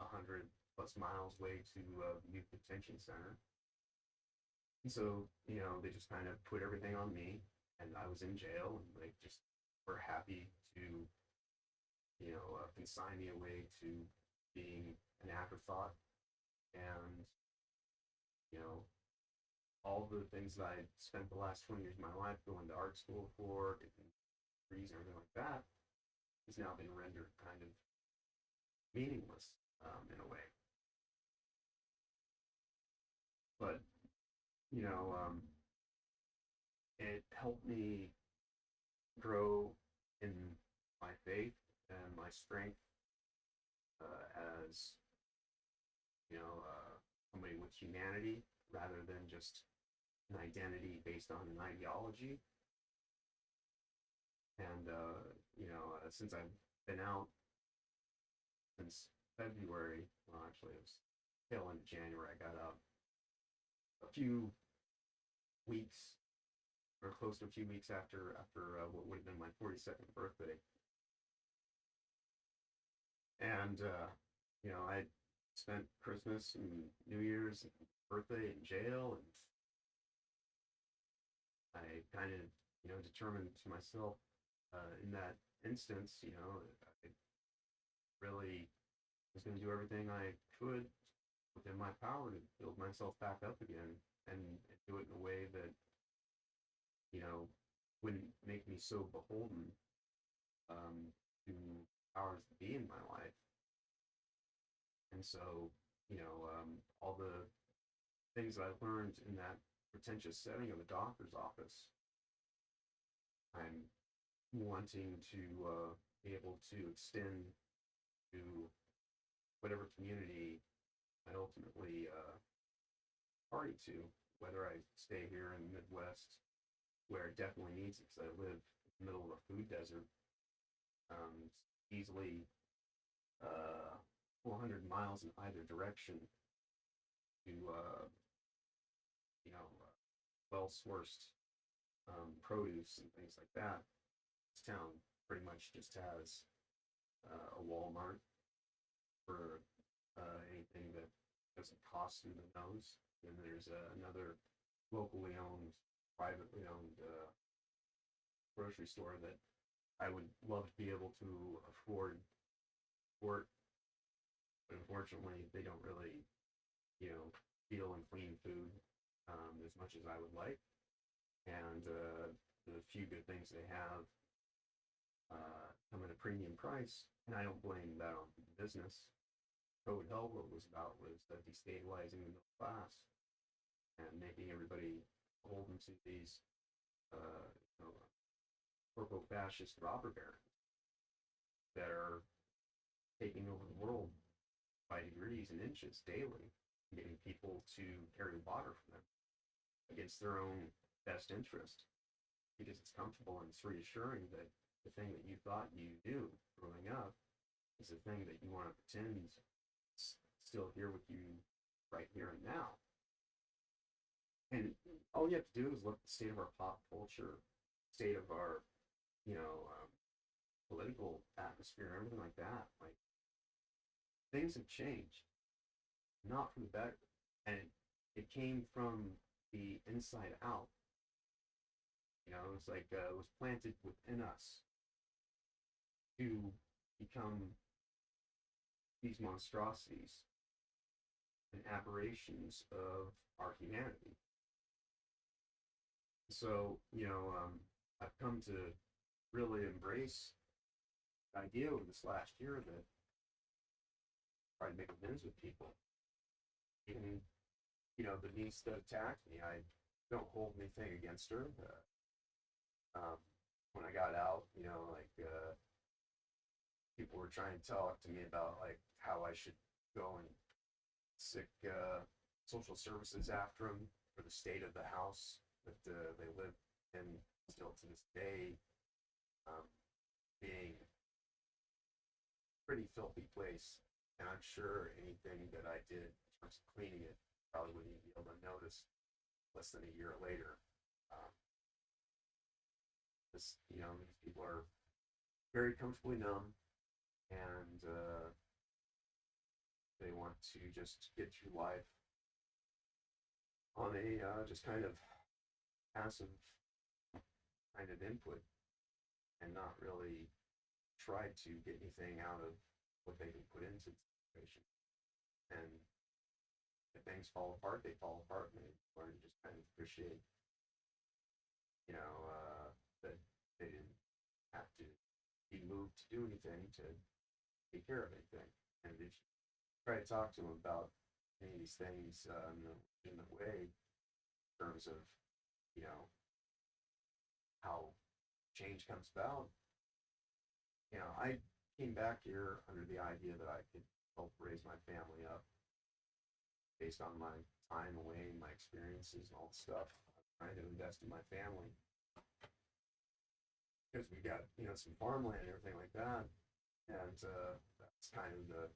100 plus miles away to youth detention center. And so, they just kind of put everything on me, and I was in jail, and they just were happy to, consign me away to being an afterthought. And, all the things that I spent the last 20 years of my life going to art school for, getting degrees and everything like that, has now been rendered kind of meaningless in a way. But, it helped me grow in my faith and my strength as, somebody with humanity rather than just an identity based on an ideology. And, since I've been out since February, well, actually, it was tail end of January, I got out a few weeks, or close to a few weeks after what would have been my 42nd birthday. And, I spent Christmas and New Year's and birthday in jail, and I kind of, determined to myself in that instance, I really was going to do everything I could within my power to build myself back up again and do it in a way that, wouldn't make me so beholden to powers that be in my life. And so, all the things that I learned in that pretentious setting of a doctor's office, I'm wanting to be able to extend to whatever community I ultimately party to, whether I stay here in the Midwest, where it definitely needs it, because I live in the middle of a food desert, easily 400 miles in either direction to well sourced produce and things like that. This town pretty much just has a Walmart for anything that doesn't cost you the nose. And there's another locally owned, privately owned grocery store that I would love to be able to afford support, but unfortunately they don't really, deal in clean food as much as I would like. And the few good things they have come at a premium price, and I don't blame that on the business. What Hellworld was about was destabilizing the middle class and making everybody beholden to these uh, you know, corpo-fascist robber barons that are taking over the world by degrees and inches daily, getting people to carry water for them against their own best interest because it's comfortable and it's reassuring that the thing that you thought you knew growing up is the thing that you want to pretend is still here with you right here and now. And all you have to do is look at the state of our pop culture, state of our, you know, political atmosphere, everything like that. Like, things have changed, not for the better. And it came from the inside out. It's like it was planted within us to become these monstrosities and aberrations of our humanity. So, I've come to really embrace the idea over this last year that I try to make amends with people. Even, the niece that attacked me, I don't hold anything against her. When I got out, people were trying to talk to me about like how I should go and seek social services after them for the state of the house that they live in still to this day, being a pretty filthy place. And I'm sure anything that I did in terms of cleaning it probably wouldn't even be able to notice less than a year later. Um, these people are very comfortably numb, and they want to just get through life on a just kind of passive kind of input and not really try to get anything out of what they can put into the situation. And if things fall apart, they fall apart, and they learn to just kind of appreciate, that they didn't have to be moved to do anything to take care of anything. And if you try to talk to them about any of these things in a legitimate way, in terms of, how change comes about, I came back here under the idea that I could help raise my family up based on my time away, my experiences, and all the stuff. I'm trying to invest in my family because we got some farmland and everything like that, and that's kind of the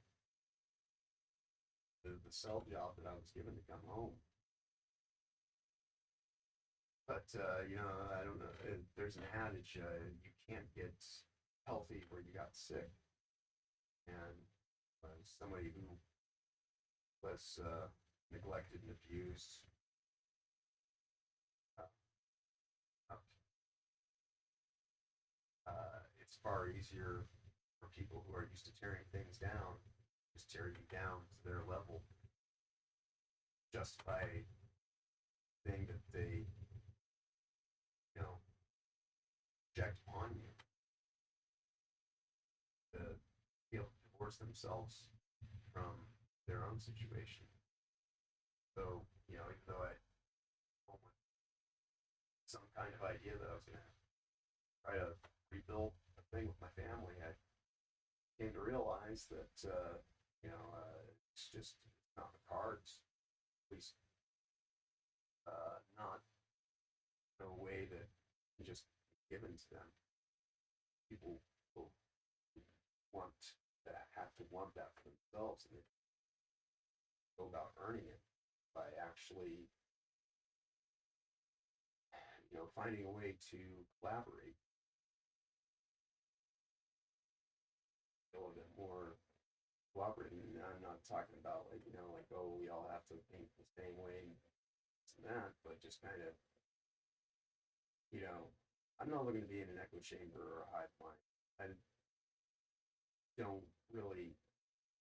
sell job that I was given to come home. But I don't know. There's an adage: you can't get healthy where you got sick. And somebody who was neglected and abused, uh, it's far easier for people who are used to tearing things down, just tear you down to their level, just by thing that they, project upon you to be able to divorce themselves from their own situation. So, even though I had some kind of idea that I was going to try to rebuild a thing with my family, I came to realize that, it's just not the cards, at least not in a way that can just be given to them. People will want to have to want that for themselves, and they go about earning it by actually, finding a way to collaborate a little bit more cooperating. And I'm not talking about like, like, oh, we all have to think the same way and that, but just kind of, you know, I'm not looking to be in an echo chamber or a hive mind. I don't really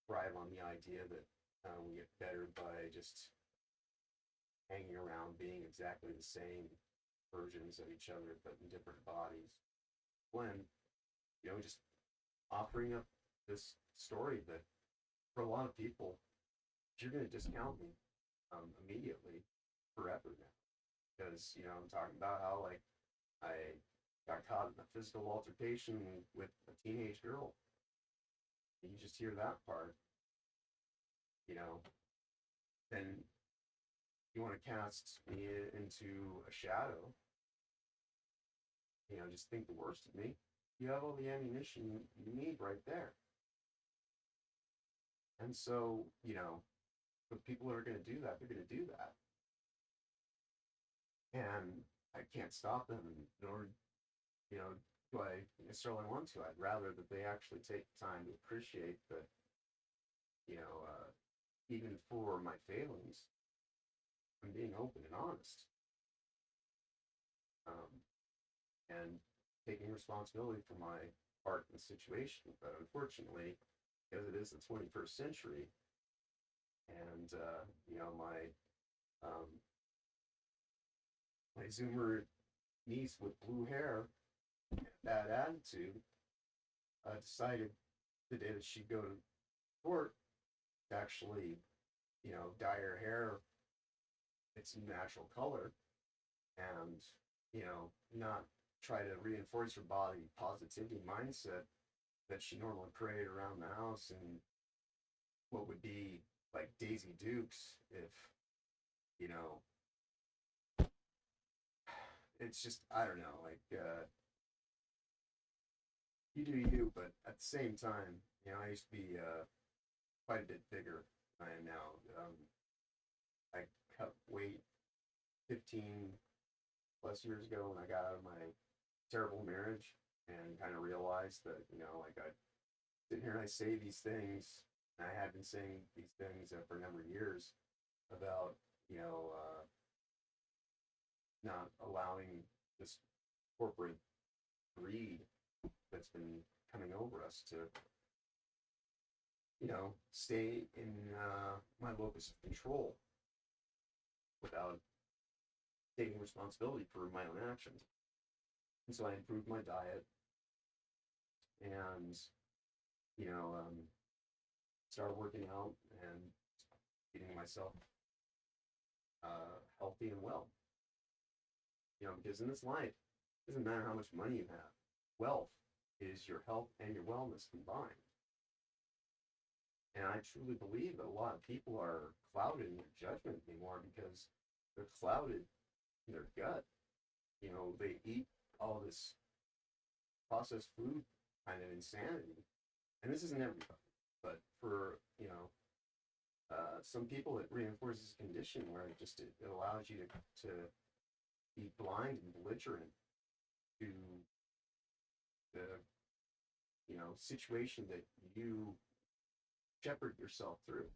thrive on the idea that we get better by just hanging around being exactly the same versions of each other, but in different bodies. When, just offering up this story that for a lot of people, you're going to discount me immediately forever now. Because, I'm talking about how, like, I got caught in a physical altercation with a teenage girl. You just hear that part, you know, then you want to cast me into a shadow, just think the worst of me. You have all the ammunition you need right there. And so, the people that are going to do that, they're going to do that. And I can't stop them, nor, do I necessarily want to. I'd rather that they actually take time to appreciate that, even for my failings, I'm being open and honest. And taking responsibility for my part in the situation. But unfortunately, because it is the 21st century, and um, my Zoomer niece with blue hair, bad attitude, decided the day that she'd go to court to actually, dye her hair its natural color, and not try to reinforce her body positivity mindset that she normally paraded around the house and what would be like Daisy Dukes if, you know, it's just, I don't know, like, you do you, but at the same time, I used to be quite a bit bigger than I am now. I cut weight 15 plus years ago when I got out of my terrible marriage and kind of realized that, like I sit here and I say these things, and I have been saying these things for a number of years about, not allowing this corporate greed that's been coming over us to, stay in my locus of control without taking responsibility for my own actions. And so I improved my diet and, started working out and eating myself healthy and well. Because in this life, it doesn't matter how much money you have. Wealth is your health and your wellness combined. And I truly believe that a lot of people are clouded in their judgment anymore because they're clouded in their gut. They eat all this processed food kind of insanity. And this isn't everybody, but for, some people it reinforces a condition where it allows you to be blind and belligerent to the, situation that you shepherd yourself through.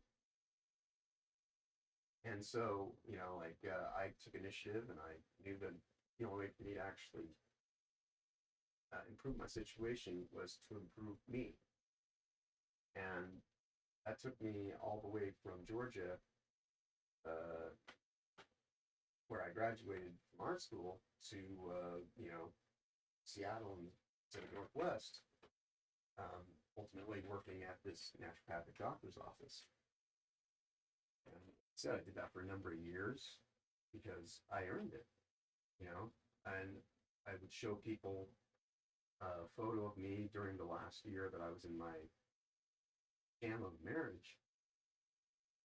And so, I took initiative and I knew that the only way for me to actually improve my situation was to improve me. And that took me all the way from Georgia, uh, where I graduated from art school, to, Seattle and Pacific Northwest, ultimately working at this naturopathic doctor's office. And so I did that for a number of years because I earned it, and I would show people a photo of me during the last year that I was in my scam of marriage.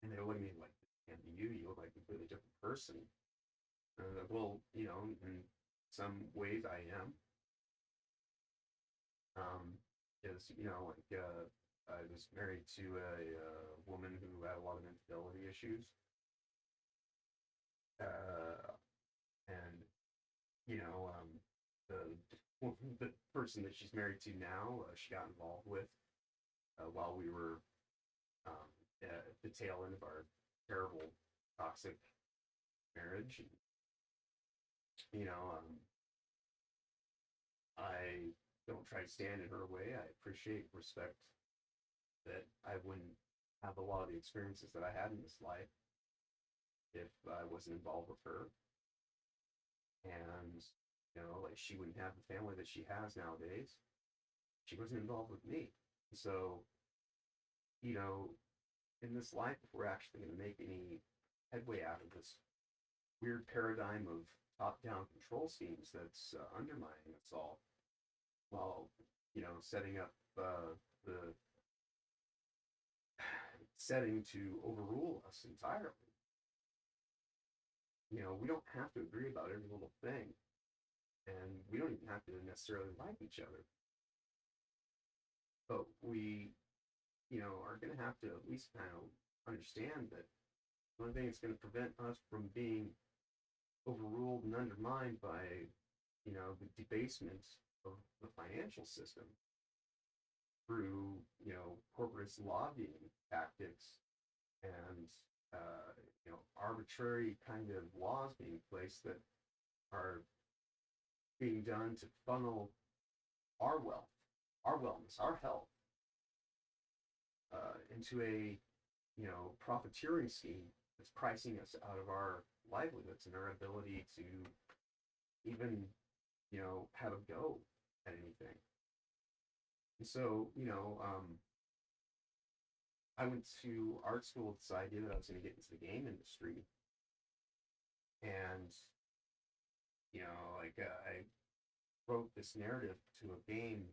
And they look at me like, can't be you. You look like a completely different person. And I'm like, well, in some ways I am. Um, because I was married to a woman who had a lot of infidelity issues, uh, and the the person that she's married to now, she got involved with while we were at the tail end of our terrible, toxic marriage. And, I don't try to stand in her way. I appreciate, respect that I wouldn't have a lot of the experiences that I had in this life if I wasn't involved with her. And, like she wouldn't have the family that she has nowadays. She wasn't involved with me. So, you know, in this life, if we're actually going to make any headway out of this weird paradigm of top-down control schemes that's undermining us all, while setting up the setting to overrule us entirely. We don't have to agree about every little thing, and we don't even have to necessarily like each other, but we are going to have to at least kind of understand that the only thing that's going to prevent us from being overruled and undermined by the debasement of the financial system through corporate lobbying tactics and arbitrary kind of laws being placed that are being done to funnel our wealth, our wellness, our health into a profiteering scheme that's pricing us out of our livelihoods and our ability to even have a go at anything. And so I went to art school with this idea that I was going to get into the game industry, and I wrote this narrative to a game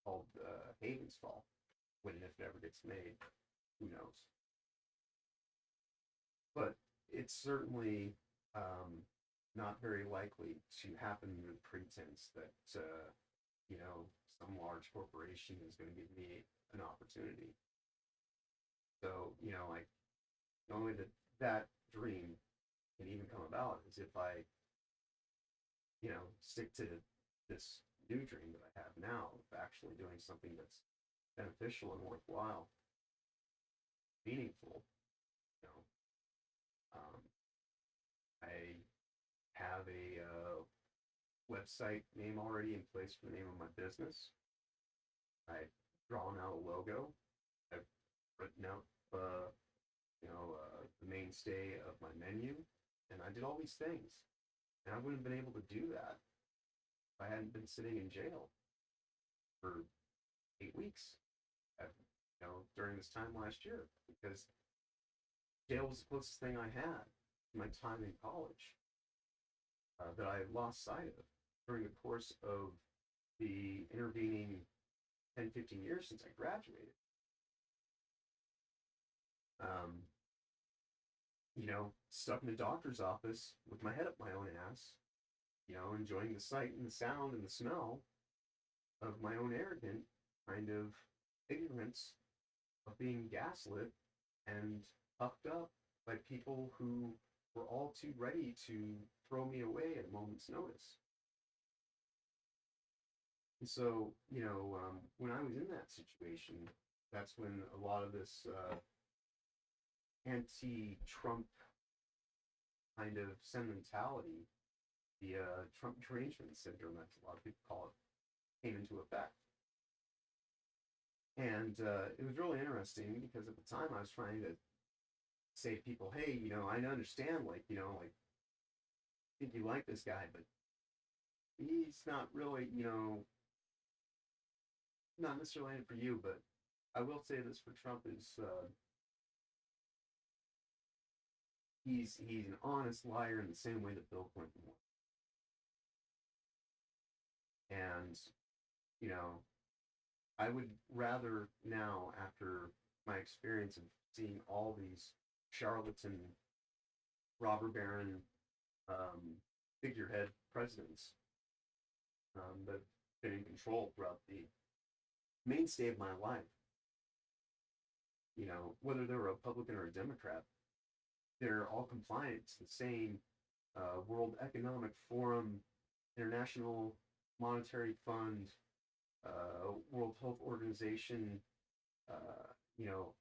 called Haven's Fall. When and if it ever gets made, who knows? But it's certainly not very likely to happen under the pretense that some large corporation is going to give me an opportunity. So like the only way that dream can even come about is if I stick to this new dream that I have now of actually doing something that's beneficial and worthwhile, meaningful. You know, I have a website name already in place for the name of my business. I've drawn out a logo. I've written out, the mainstay of my menu, and I did all these things. And I wouldn't have been able to do that if I hadn't been sitting in jail for 8 weeks, during this time last year, because jail was the closest thing I had to my time in college that I lost sight of during the course of the intervening 10, 15 years since I graduated. Stuck in a doctor's office with my head up my own ass, enjoying the sight and the sound and the smell of my own arrogant kind of ignorance of being gaslit and puffed up by people who were all too ready to throw me away at a moment's notice. And so, when I was in that situation, that's when a lot of this anti-Trump kind of sentimentality, the Trump derangement syndrome, as a lot of people call it, came into effect. And it was really interesting because at the time I was trying to say to people, hey, I understand, I think you like this guy, but he's not really, not necessarily in it for you, but I will say this for Trump is he's an honest liar in the same way that Bill Clinton was. And, I would rather now, after my experience of seeing all these charlatan, robber baron, um, figurehead presidents that have been in control throughout the mainstay of my life. Whether they're a Republican or a Democrat, they're all compliant to the same World Economic Forum, International Monetary Fund, World Health Organization,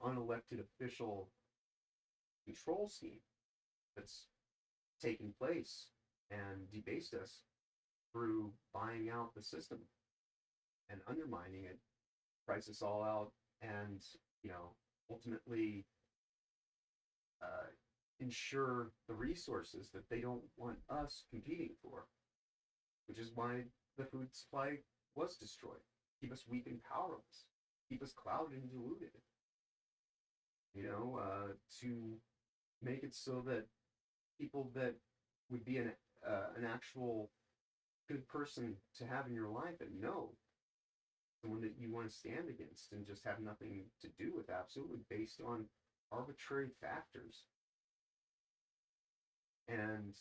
unelected official control scheme that's taken place and debased us through buying out the system and undermining it, price us all out, and ultimately uh, ensure the resources that they don't want us competing for, which is why the food supply was destroyed. Keep us weak and powerless, keep us clouded and diluted, to make it so that people that would be an actual good person to have in your life and know someone that you want to stand against and just have nothing to do with, absolutely based on arbitrary factors. And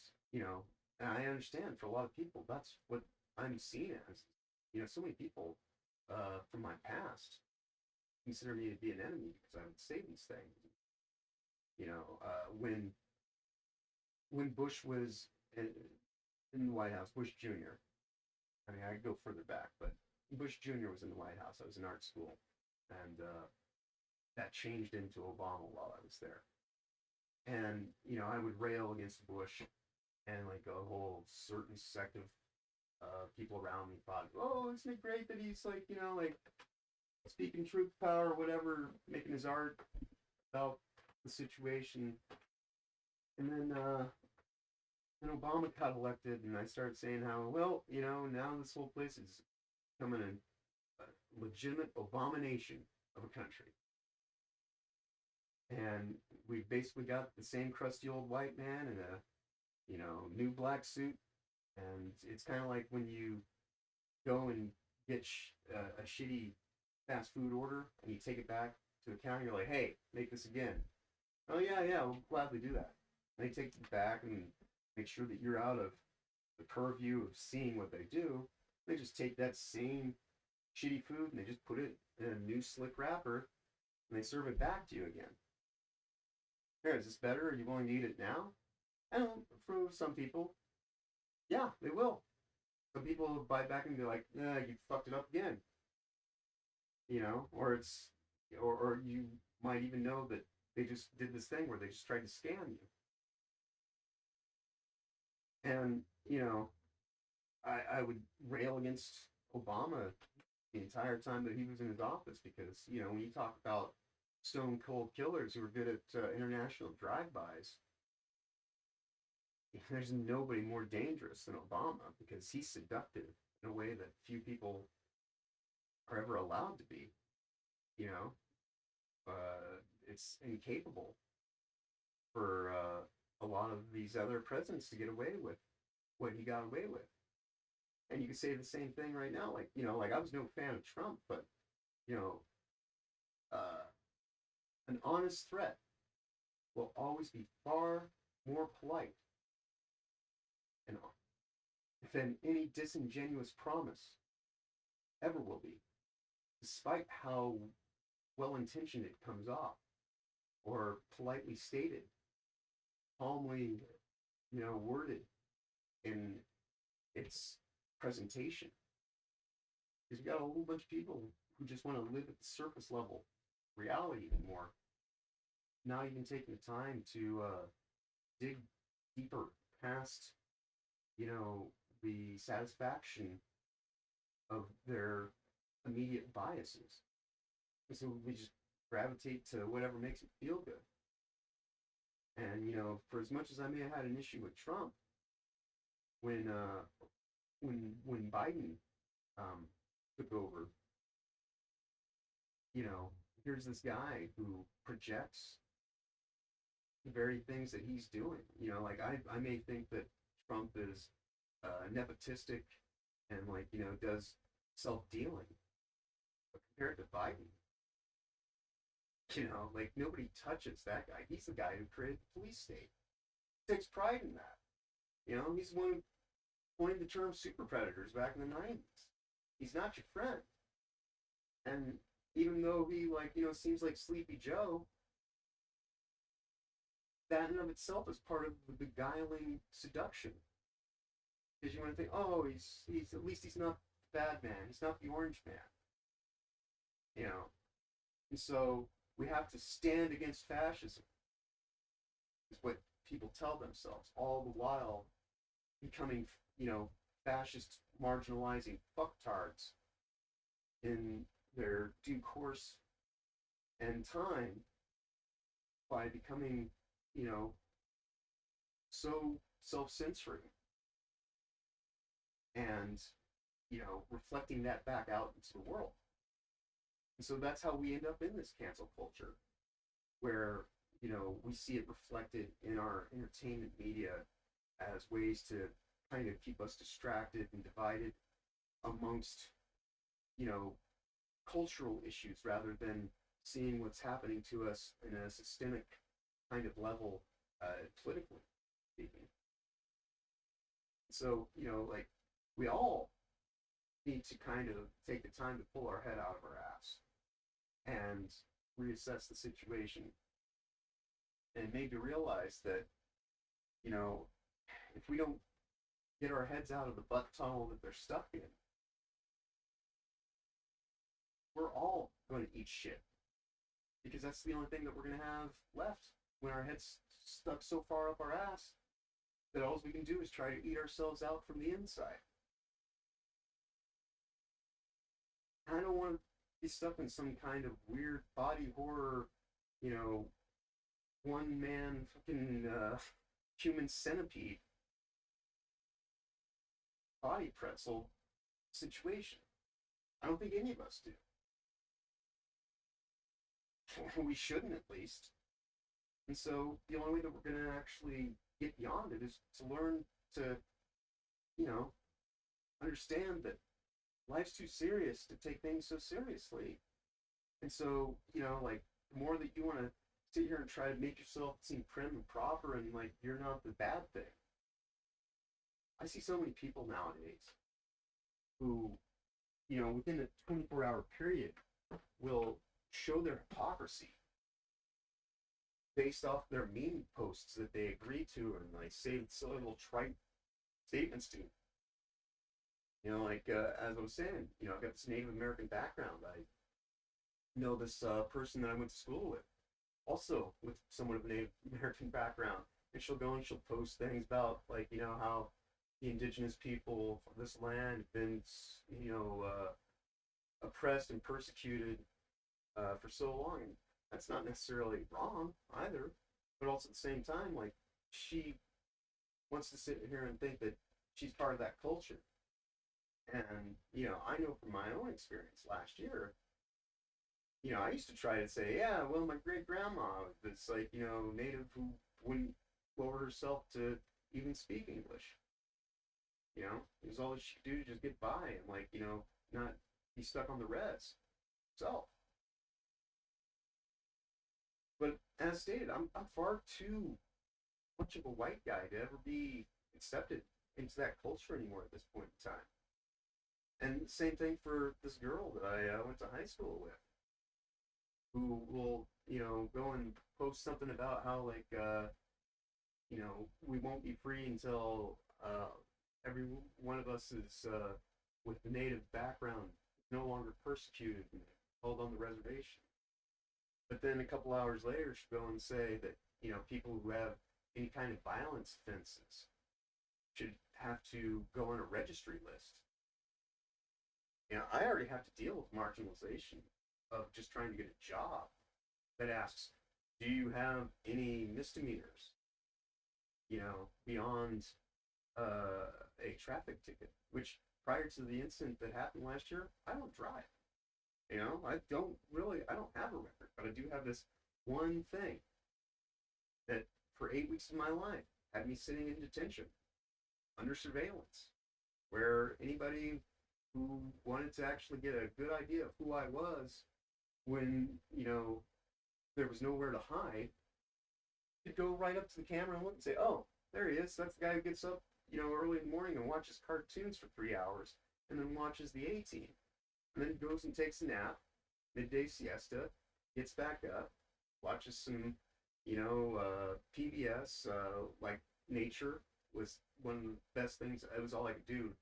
and I understand for a lot of people that's what I'm seen as. So many people from my past consider me to be an enemy because I would say these things. When Bush was in the White House, Bush Jr. I mean, I could go further back, but Bush Jr. was in the White House. I was in art school, and that changed into Obama while I was there. And I would rail against Bush, and like a whole certain sect of people around me thought, "Oh, isn't it great that he's like like speaking truth, power, or whatever, making his art about the situation." And then Obama got elected, and I started saying how, well, now this whole place is becoming a legitimate abomination of a country. And we've basically got the same crusty old white man in a, new black suit. And it's kind of like when you go and get a shitty fast food order and you take it back to the counter, you're like, hey, make this again. Oh, yeah, yeah, we'll gladly do that. And they take it back and make sure that you're out of the purview of seeing what they do. They just take that same shitty food and they just put it in a new slick wrapper and they serve it back to you again. Here, is this better? Are you willing to eat it now? And for some people, yeah, they will. Some people bite back and be like, nah, you fucked it up again. Or or you might even know that they just did this thing where they just tried to scam you. And, I would rail against Obama the entire time that he was in his office because, when you talk about stone cold killers who are good at international drive-bys, there's nobody more dangerous than Obama because he's seductive in a way that few people are ever allowed to be. You know, it's incapable for a lot of these other presidents to get away with what he got away with. And you can say the same thing right now. Like, like I was no fan of Trump, but, you know, uh, an honest threat will always be far more polite and than any disingenuous promise ever will be, despite how well intentioned it comes off or politely stated, calmly, worded in its presentation. Because you got a whole bunch of people who just want to live at the surface level reality anymore, not even taking the time to dig deeper past, the satisfaction of their immediate biases. And so we just gravitate to whatever makes it feel good. And for as much as I may have had an issue with Trump, when Biden took over, here's this guy who projects the very things that he's doing. Like I may think that Trump is nepotistic and does self-dealing, but compared to Biden, Like nobody touches that guy. He's the guy who created the police state. Takes pride in that. He's the one who coined the term super predators back in the 90s. He's not your friend. And even though he seems like Sleepy Joe, that in of itself is part of the beguiling seduction. Because you want to think, oh, he's at least he's not the bad man. He's not the orange man. You know. And so we have to stand against fascism. Is what people tell themselves, all the while becoming, fascist marginalizing fucktards in their due course and time by becoming, so self-censoring and, reflecting that back out into the world. And so that's how we end up in this cancel culture, where, we see it reflected in our entertainment media as ways to kind of keep us distracted and divided amongst, cultural issues rather than seeing what's happening to us in a systemic kind of level, politically speaking. So, we all need to kind of take the time to pull our head out of our ass and reassess the situation and maybe realize that, if we don't get our heads out of the butt tunnel that they're stuck in, we're all going to eat shit. Because that's the only thing that we're going to have left when our head's stuck so far up our ass that all we can do is try to eat ourselves out from the inside. I don't want to be stuck in some kind of weird body horror, one man fucking human centipede body pretzel situation. I don't think any of us do. We shouldn't, at least. And so the only way that we're going to actually get beyond it is to learn to, understand that life's too serious to take things so seriously. And so, the more that you want to sit here and try to make yourself seem prim and proper and like you're not the bad thing. I see so many people nowadays who, within a 24-hour period will show their hypocrisy based off their meme posts that they agree to and like say silly little trite statements to. As I was saying, I've got this Native American background. I know this person that I went to school with, also with somewhat of a Native American background, and she'll go and she'll post things about like, how the indigenous people of this land have been, oppressed and persecuted for so long. And that's not necessarily wrong either, but also at the same time, like, she wants to sit here and think that she's part of that culture. And, I know from my own experience last year, I used to try to say, yeah, well, my great grandma that's like, native who wouldn't lower herself to even speak English. It was all she could do to just get by and like, not be stuck on the res herself. But as stated, I'm far too much of a white guy to ever be accepted into that culture anymore at this point in time. And same thing for this girl that I went to high school with, who will, go and post something about how, like, we won't be free until every one of us is, with the native background, no longer persecuted and held on the reservation. But then a couple hours later, she'll go and say that, people who have any kind of violence offenses should have to go on a registry list. I already have to deal with marginalization of just trying to get a job that asks, do you have any misdemeanors, beyond a traffic ticket, which prior to the incident that happened last year, I don't drive. I don't have a record, but I do have this one thing that for 8 weeks of my life had me sitting in detention under surveillance, where anybody who wanted to actually get a good idea of who I was when, there was nowhere to hide, you'd go right up to the camera and look and say, "Oh, there he is. That's the guy who gets up, early in the morning and watches cartoons for 3 hours, and then watches the A Team, and then goes and takes a nap, midday siesta, gets back up, watches some, PBS, like nature was one of the best things. It was all I could do.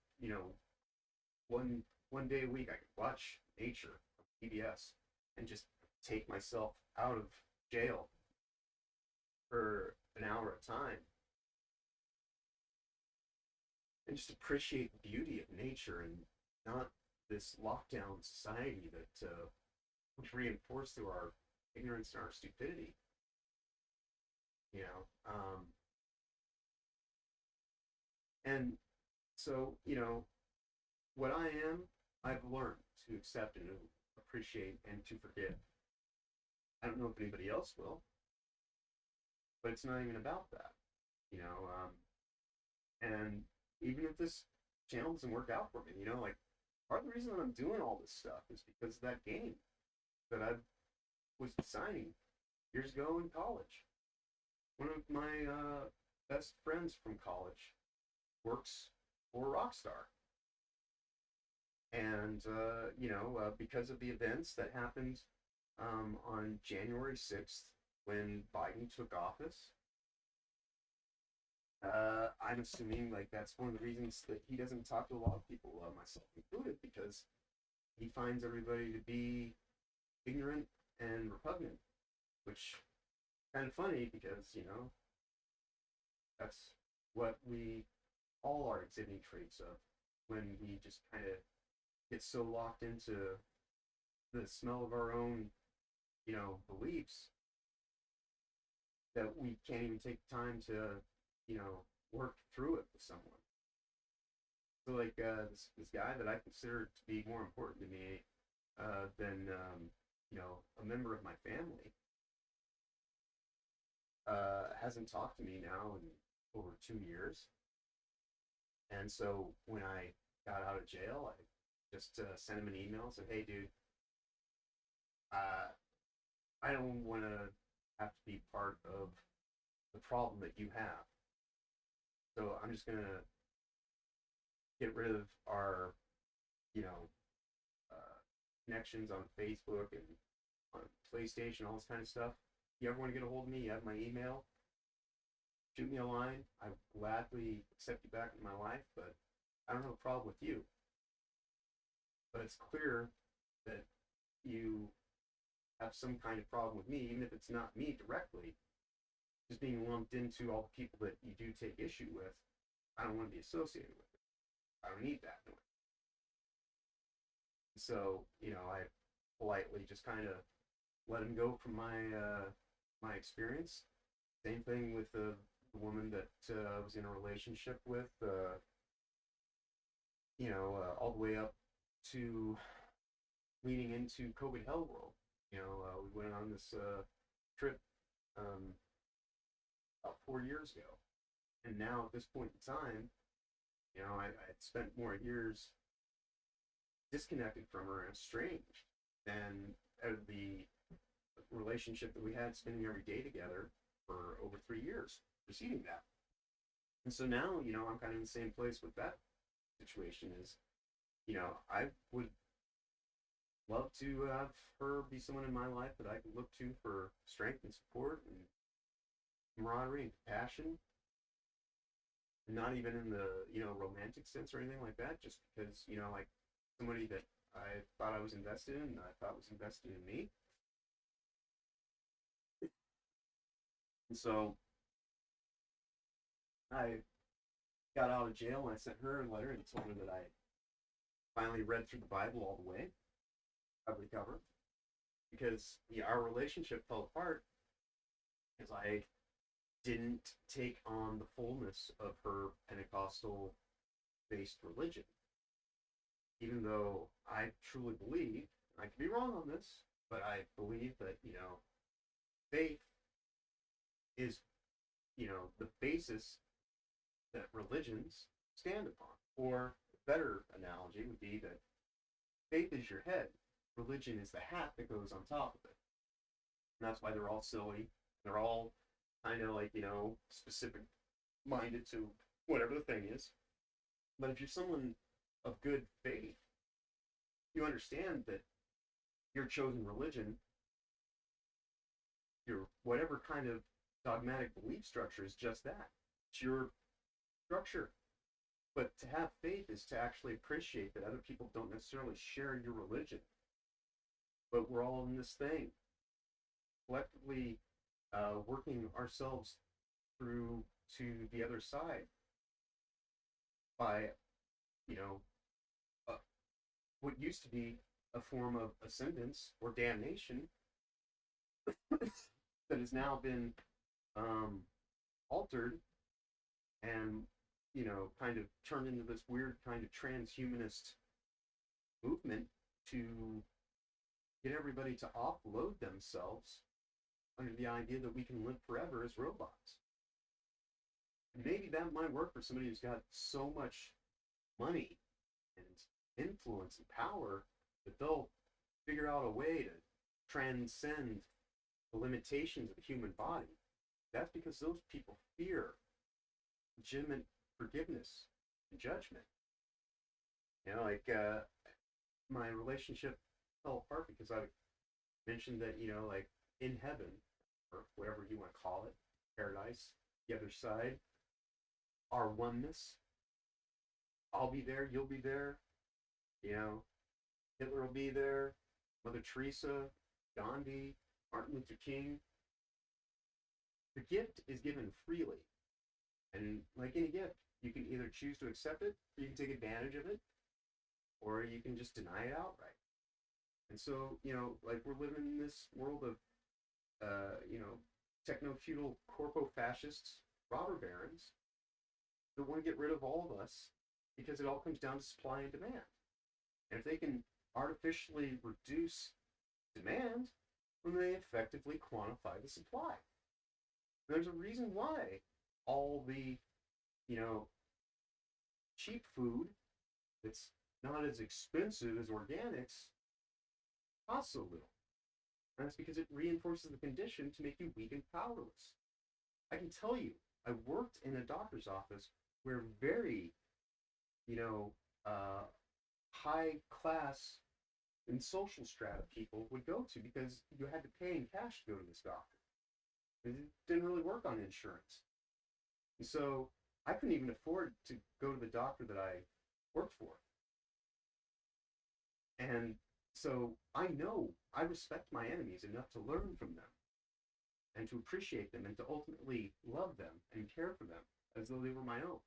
One day a week I could watch nature on PBS and just take myself out of jail for an hour at a time and just appreciate the beauty of nature and not this lockdown society that was reinforced through our ignorance and our stupidity. You know, and so what I am, I've learned to accept and to appreciate and to forgive. I don't know if anybody else will, but it's not even about that, you know. And even if this channel doesn't work out for me, like part of the reason that I'm doing all this stuff is because of that game that I was designing years ago in college. One of my best friends from college works for Rockstar. And, because of the events that happened on January 6th when Biden took office, I'm assuming like that's one of the reasons that he doesn't talk to a lot of people, myself included, because he finds everybody to be ignorant and repugnant, which is kind of funny because, that's what we all are exhibiting traits of when we just kind of get so locked into the smell of our own, beliefs that we can't even take time to, work through it with someone. So like this guy that I consider to be more important to me than a member of my family hasn't talked to me now in over 2 years. And so when I got out of jail, I just sent him an email and said, "Hey, dude, I don't want to have to be part of the problem that you have. So I'm just gonna get rid of our, connections on Facebook and on PlayStation, all this kind of stuff. If you ever want to get a hold of me, you have my email. Shoot me a line. I would gladly accept you back in my life, but I don't have a problem with you. But it's clear that you have some kind of problem with me, even if it's not me directly, just being lumped into all the people that you do take issue with. I don't want to be associated with it. I don't need that noise." So, I politely just kind of let him go from my experience. Same thing with the woman that I was in a relationship with, all the way up to leading into COVID hell world. We went on this trip about 4 years ago. And now at this point in time, I had spent more years disconnected from her and estranged than out of the relationship that we had spending every day together for over 3 years preceding that. And so now, I'm kind of in the same place with that situation is, I would love to have her be someone in my life that I can look to for strength and support and camaraderie and compassion. Not even in the, romantic sense or anything like that, just because, like somebody that I thought I was invested in and I thought was invested in me. And so I got out of jail and I sent her a letter and told her that I finally read through the Bible all the way, cover to cover, because our relationship fell apart because I didn't take on the fullness of her Pentecostal-based religion. Even though I truly believe, I could be wrong on this, but I believe that, faith is, the basis that religions stand upon. Or a better analogy would be that faith is your head, religion is the hat that goes on top of it. That's why they're all silly. They're all kind of like, specific minded to whatever the thing is. But if you're someone of good faith, you understand that your chosen religion, your whatever kind of dogmatic belief structure is just that. It's your structure. But to have faith is to actually appreciate that other people don't necessarily share your religion. But we're all in this thing, collectively working ourselves through to the other side by, you know, what used to be a form of ascendance or damnation that has now been altered and, kind of turned into this weird kind of transhumanist movement to get everybody to offload themselves under the idea that we can live forever as robots. Maybe that might work for somebody who's got so much money and influence and power that they'll figure out a way to transcend the limitations of the human body. That's because those people fear legitimate forgiveness and judgment. My relationship fell apart because I mentioned that, in heaven, or whatever you want to call it, paradise, the other side, our oneness. I'll be there, you'll be there, Hitler will be there, Mother Teresa, Gandhi, Martin Luther King. The gift is given freely. And like any gift, you can either choose to accept it, or you can take advantage of it, or you can just deny it outright. And so, we're living in this world of, techno-feudal corpo-fascists, robber barons, that want to get rid of all of us because it all comes down to supply and demand. And if they can artificially reduce demand, then they effectively quantify the supply. There's a reason why all the, cheap food that's not as expensive as organics costs so little. And that's because it reinforces the condition to make you weak and powerless. I can tell you, I worked in a doctor's office where very, high class and social strata people would go to because you had to pay in cash to go to this doctor. It didn't really work on insurance. And so I couldn't even afford to go to the doctor that I worked for. And so I respect my enemies enough to learn from them and to appreciate them and to ultimately love them and care for them as though they were my own.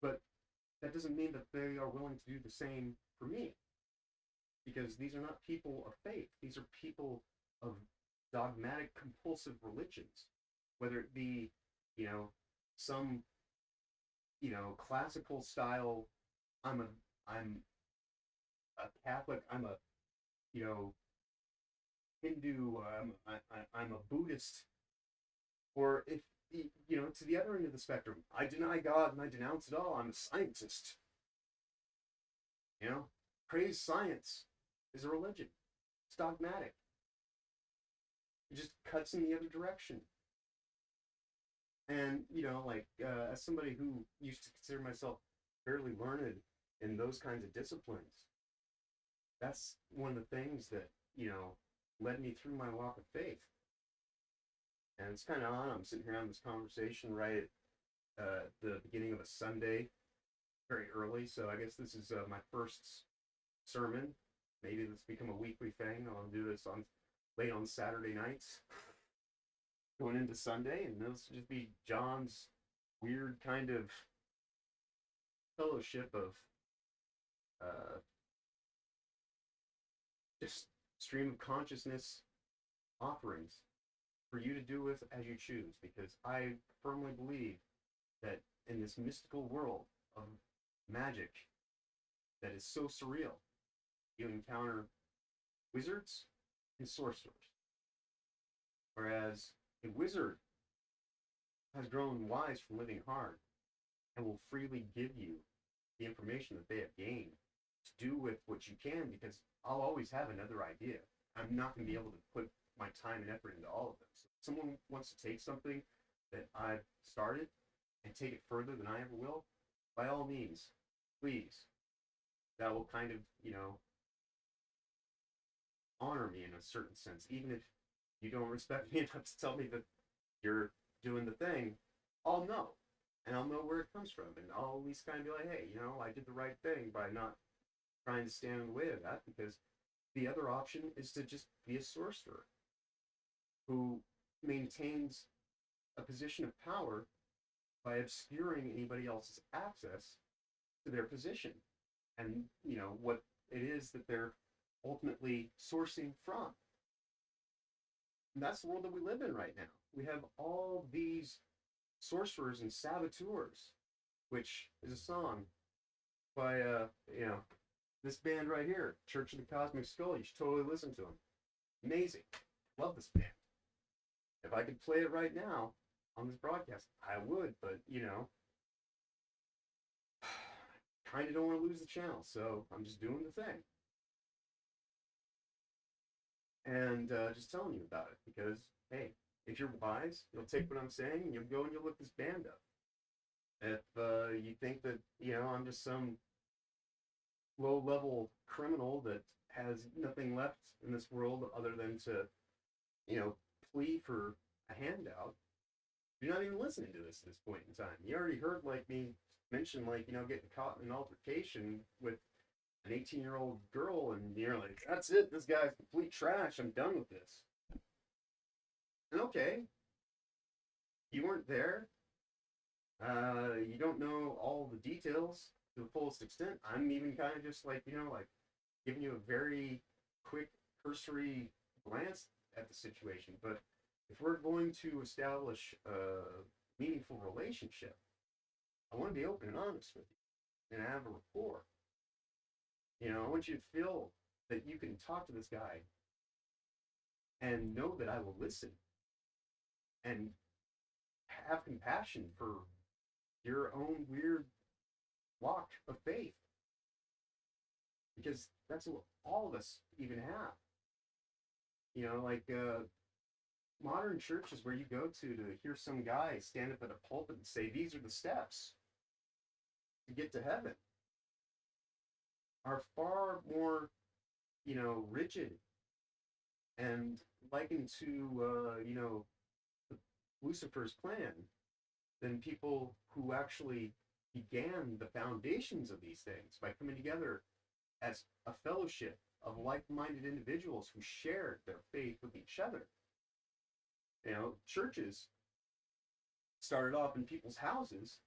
But that doesn't mean that they are willing to do the same for me, because these are not people of faith. These are people of dogmatic, compulsive religions, whether it be, some, classical style. I'm a Catholic. I'm a, Hindu. I'm a Buddhist. Or if, to the other end of the spectrum, I deny God and I denounce it all. I'm a scientist. Praise science is a religion. It's dogmatic. It just cuts in the other direction. And, as somebody who used to consider myself fairly learned in those kinds of disciplines, that's one of the things that, led me through my walk of faith. And it's kind of odd. I'm sitting here having this conversation right at the beginning of a Sunday, very early. So I guess this is my first sermon. Maybe this become a weekly thing. I'll do this late on Saturday nights, going into Sunday, and this will just be John's weird kind of fellowship of just stream of consciousness offerings for you to do with as you choose, because I firmly believe that in this mystical world of magic that is so surreal, you encounter wizards and sorcerers. Whereas a wizard has grown wise from living hard and will freely give you the information that they have gained to do with what you can, because I'll always have another idea. I'm not going to be able to put my time and effort into all of them. So if someone wants to take something that I've started and take it further than I ever will, by all means, please. That will kind of, honor me in a certain sense. Even if you don't respect me enough to tell me that you're doing the thing, I'll know. And I'll know where it comes from. And I'll at least kind of be like, hey, I did the right thing by not trying to stand in the way of that, because the other option is to just be a sorcerer who maintains a position of power by obscuring anybody else's access to their position and, what it is that they're ultimately sourcing from. And that's the world that we live in right now. We have all these sorcerers and saboteurs, which is a song by, this band right here, Church of the Cosmic Skull. You should totally listen to them. Amazing. Love this band. If I could play it right now on this broadcast, I would, but, kind of don't want to lose the channel, so I'm just doing the thing. And just telling you about it, because, hey, if you're wise, you'll take what I'm saying, and you'll go and you'll look this band up. If you think that, I'm just some low-level criminal that has nothing left in this world other than to, plea for a handout, you're not even listening to this at this point in time. You already heard, me mention, getting caught in an altercation with an 18-year-old girl, and you're like, that's it, this guy's complete trash, I'm done with this. And okay, you weren't there. You don't know all the details to the fullest extent. I'm even kind of just giving you a very quick, cursory glance at the situation. But if we're going to establish a meaningful relationship, I want to be open and honest with you and have a rapport. I want you to feel that you can talk to this guy and know that I will listen and have compassion for your own weird walk of faith. Because that's what all of us even have. Modern churches where you go to hear some guy stand up at a pulpit and say, these are the steps to get to heaven, are far more, rigid and likened to, Lucifer's plan than people who actually began the foundations of these things by coming together as a fellowship of like-minded individuals who shared their faith with each other. Churches started off in people's houses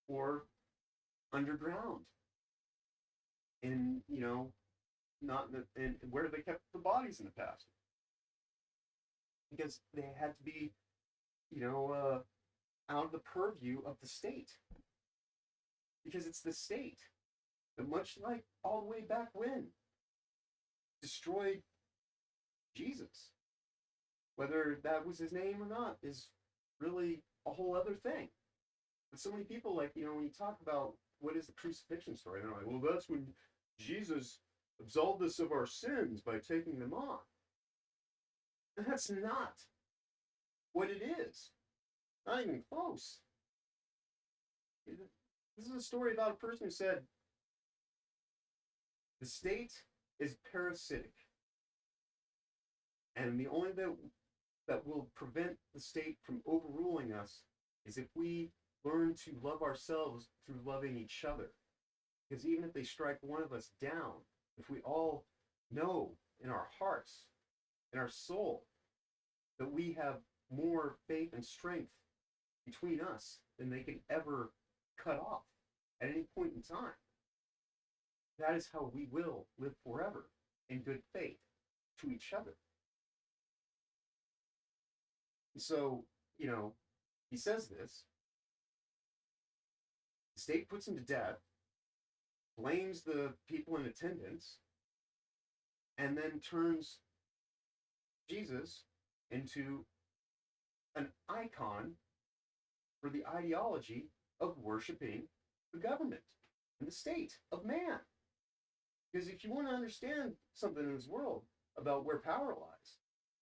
or underground in, not in where they kept the bodies in the past. Because they had to be, out of the purview of the state. Because it's the state that, much like all the way back when, destroyed Jesus. Whether that was his name or not is really a whole other thing. But so many people, when you talk about what is the crucifixion story, they're like, well, that's when Jesus absolved us of our sins by taking them on. And that's not what it is. Not even close. This is a story about a person who said, the state is parasitic. And the only that will prevent the state from overruling us is if we learn to love ourselves through loving each other. Because even if they strike one of us down, if we all know in our hearts, in our soul, that we have more faith and strength between us than they can ever cut off at any point in time, that is how we will live forever in good faith to each other. So, he says this. The state puts him to death, blames the people in attendance, and then turns Jesus into an icon for the ideology of worshiping the government and the state of man. Because if you want to understand something in this world about where power lies,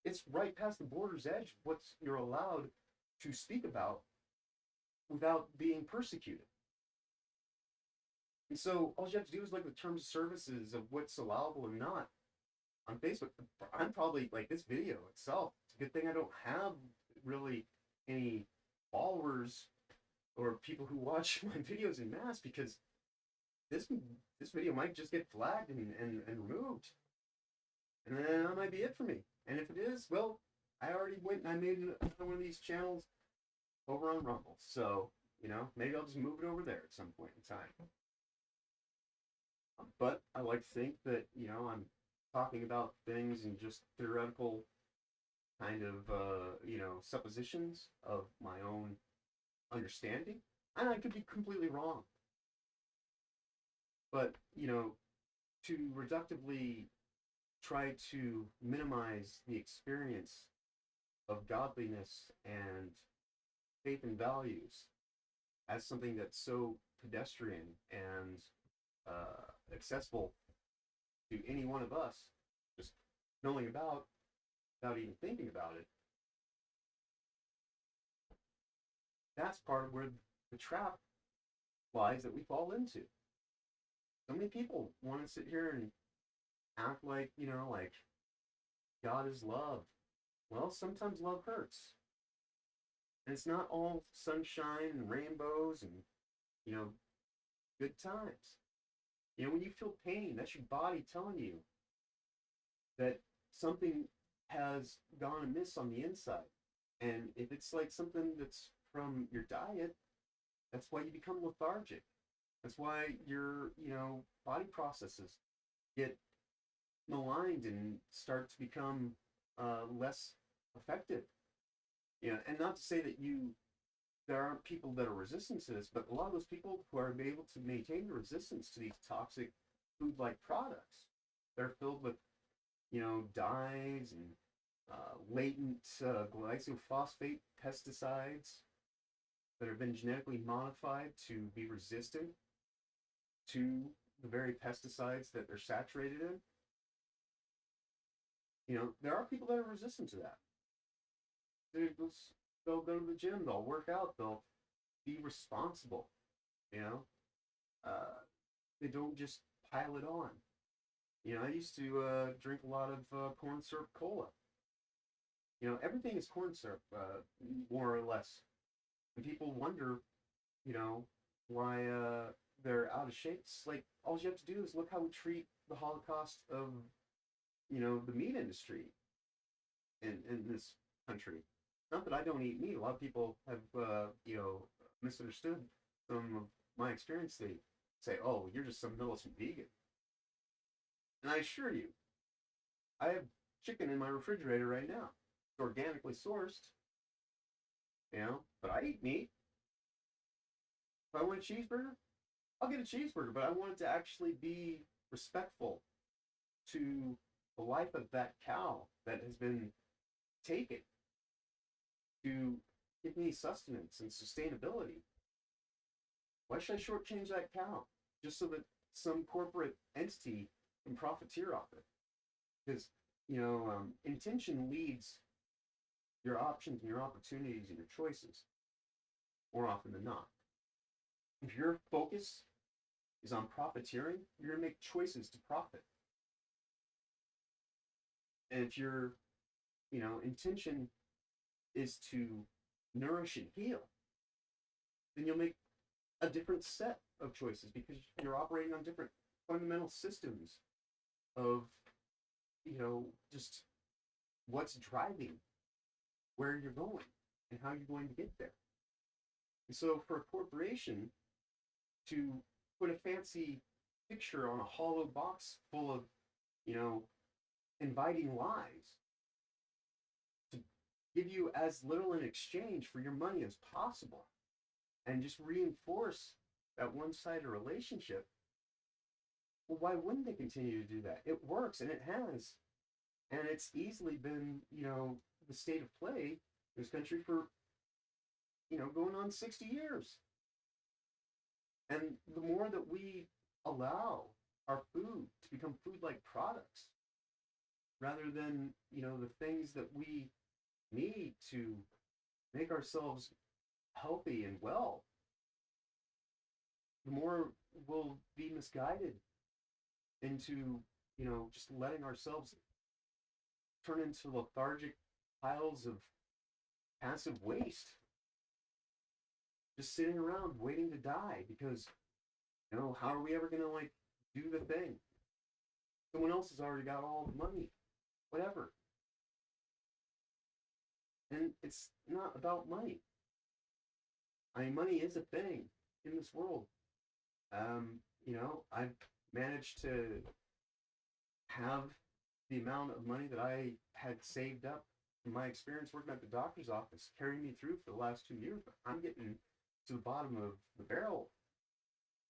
it's right past the border's edge of what you're allowed to speak about without being persecuted. And so all you have to do is look at the terms of services of what's allowable and not on Facebook. I'm probably like this video itself. It's a good thing I don't have really any followers or people who watch my videos in mass, because this video might just get flagged and removed. And then that might be it for me. And if it is, well, I already went and I made one of these channels over on Rumble. So, maybe I'll just move it over there at some point in time. But I like to think that, I'm talking about things in just theoretical kind of, suppositions of my own understanding. And I could be completely wrong. But, to reductively try to minimize the experience of godliness and faith and values as something that's so pedestrian and accessible to any one of us, just knowing about without even thinking about it, that's part of where the trap lies that we fall into. So many people want to sit here and act like, like God is love. Well, sometimes love hurts. And it's not all sunshine and rainbows and, good times. When you feel pain, that's your body telling you that something has gone amiss on the inside. And if it's like something that's from your diet, that's why you become lethargic. That's why your, body processes get maligned and start to become less effective. And not to say that there aren't people that are resistant to this, but a lot of those people who are able to maintain the resistance to these toxic food-like products, they're filled with, dyes and latent glyphosate pesticides that have been genetically modified to be resistant to the very pesticides that they're saturated in. There are people that are resistant to that. They'll go to the gym, they'll work out, they'll be responsible, they don't just pile it on. I used to drink a lot of corn syrup cola. Everything is corn syrup, more or less. And people wonder, why they're out of shape. It's like, all you have to do is look how we treat the Holocaust of, the meat industry in this country. Not that I don't eat meat. A lot of people have, misunderstood some of my experience. They say, oh, you're just some militant vegan. And I assure you, I have chicken in my refrigerator right now. It's organically sourced, but I eat meat. If I want a cheeseburger, I'll get a cheeseburger, but I want it to actually be respectful to the life of that cow that has been taken to give me sustenance and sustainability. Why should I shortchange that cow just so that some corporate entity can profiteer off it? Because, intention leads your options and your opportunities and your choices more often than not. If your focus is on profiteering, you're going to make choices to profit. And if your, intention is to nourish and heal, then you'll make a different set of choices because you're operating on different fundamental systems of, just what's driving where you're going and how you're going to get there. And so for a corporation to put a fancy picture on a hollow box full of, inviting lies, to give you as little in exchange for your money as possible, and just reinforce that one-sided relationship, well, why wouldn't they continue to do that? It works, and it has. And it's easily been, the state of play in this country for, going on 60 years. And the more that we allow our food to become food-like products rather than, the things that we need to make ourselves healthy and well, the more we'll be misguided into, just letting ourselves turn into lethargic piles of passive waste, just sitting around waiting to die because, how are we ever going to, like, do the thing? Someone else has already got all the money, whatever. And it's not about money. I mean, money is a thing in this world. I've managed to have the amount of money that I had saved up from my experience working at the doctor's office carry me through for the last 2 years, but I'm getting to the bottom of the barrel,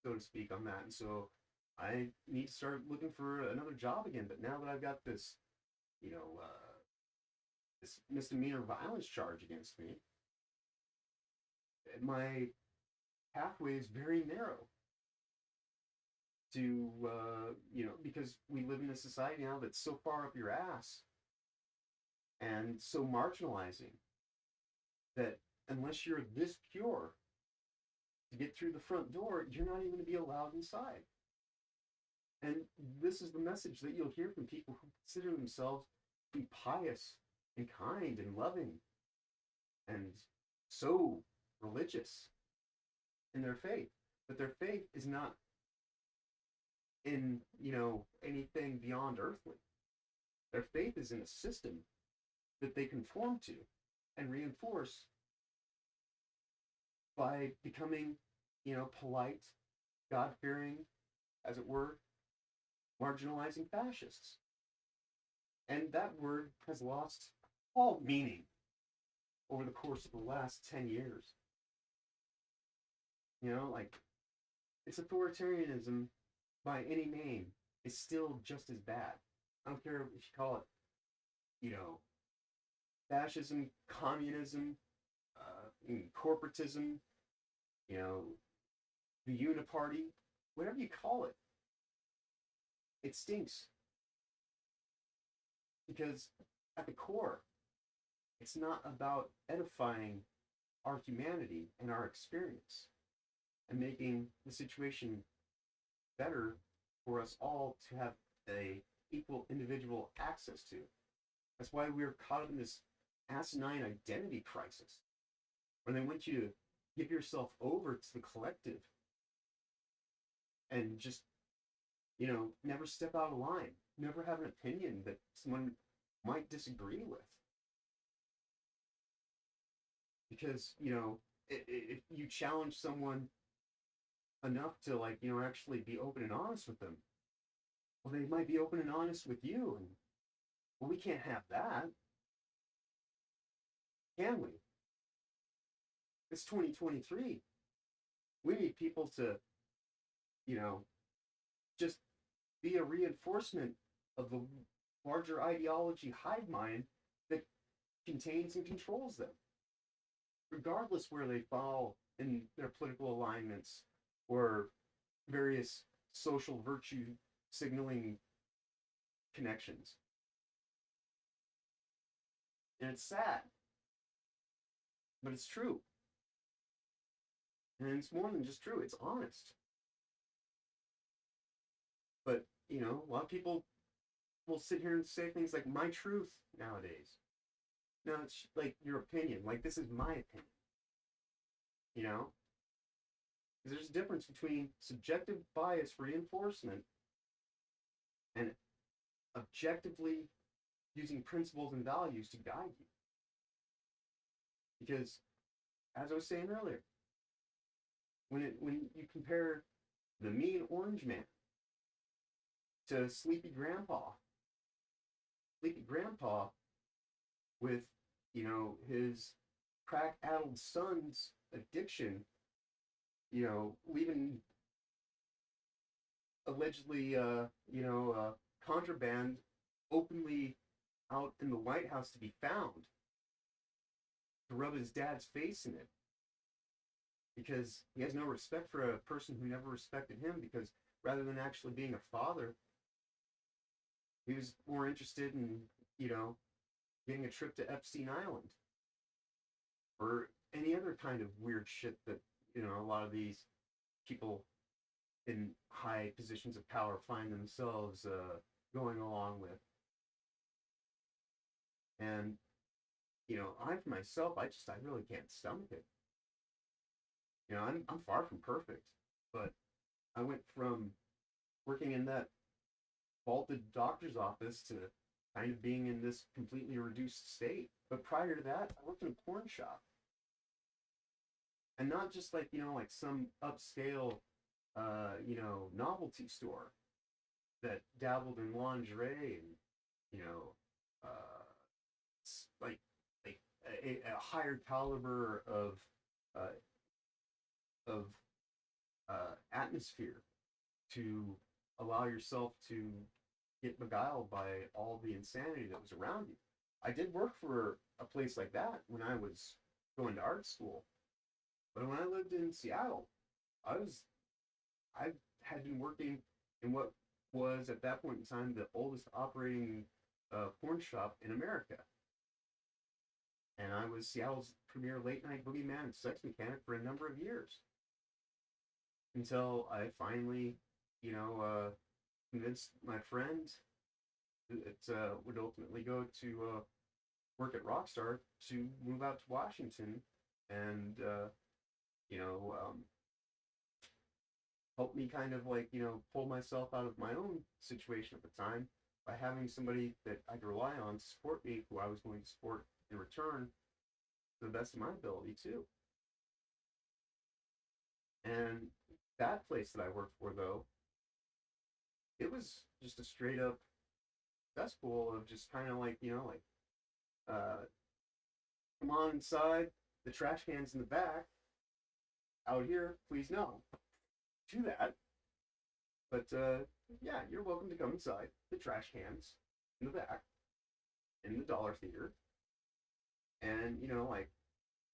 so to speak, on that. And so I need to start looking for another job again. But now that I've got this, this misdemeanor violence charge against me, my pathway is very narrow to, because we live in a society now that's so far up your ass and so marginalizing that unless you're this pure to get through the front door, you're not even going to be allowed inside. And this is the message that you'll hear from people who consider themselves to be pious and kind and loving and so religious in their faith. But their faith is not in, anything beyond earthly. Their faith is in a system that they conform to and reinforce by becoming, polite, God-fearing, as it were, marginalizing fascists. And that word has lost all meaning over the course of the last 10 years. Like, it's authoritarianism by any name is still just as bad. I don't care if you call it, fascism, communism, corporatism, the uniparty, whatever you call it. It stinks. Because at the core, it's not about edifying our humanity and our experience and making the situation better for us all to have a equal individual access to. That's why we're caught up in this asinine identity crisis, where they want you to give yourself over to the collective and just, never step out of line, never have an opinion that someone might disagree with. Because, if you challenge someone enough to, like, actually be open and honest with them, well, they might be open and honest with you, and, well, we can't have that, can we? It's 2023. We need people to, just be a reinforcement of the larger ideology hive mind that contains and controls them, regardless where they fall in their political alignments or various social virtue signaling connections. And it's sad, but it's true. And it's more than just true, it's honest. But, a lot of people will sit here and say things like my truth nowadays. No, it's like your opinion. Like, this is my opinion. Because there's a difference between subjective bias reinforcement and objectively using principles and values to guide you. Because, as I was saying earlier, when you compare the mean orange man to Sleepy Grandpa with, his crack-addled son's addiction, leaving allegedly, contraband openly out in the White House to be found, to rub his dad's face in it, because he has no respect for a person who never respected him, because rather than actually being a father. He was more interested in, you know, getting a trip to Epstein Island or any other kind of weird shit that, you know, a lot of these people in high positions of power find themselves going along with. And, you know, I for myself, I really can't stomach it. You know, I'm far from perfect, but I went from working in that vaulted doctor's office to kind of being in this completely reduced state. But prior to that, I worked in a porn shop. And not just like, you know, like some upscale, you know, novelty store that dabbled in lingerie and, you know, like a higher caliber uh, of atmosphere to allow yourself to get beguiled by all the insanity that was around you. I did work for a place like that when I was going to art school, but when I lived in Seattle, I was I had been working in what was at that point in time the oldest operating porn shop in America, and I was Seattle's premier late night boogeyman and sex mechanic for a number of years until I finally, you know, convinced my friend that would ultimately go to work at Rockstar to move out to Washington and, you know, help me kind of like, you know, pull myself out of my own situation at the time by having somebody that I could rely on to support me, who I was going to support in return to the best of my ability too. And that place that I worked for, though, it was just a straight up cesspool of just kind of like, you know, like, come on inside, the trash can's in the back, out here, please no. Do that. But yeah, you're welcome to come inside, the trash cans in the back, in the dollar theater. And, you know, like,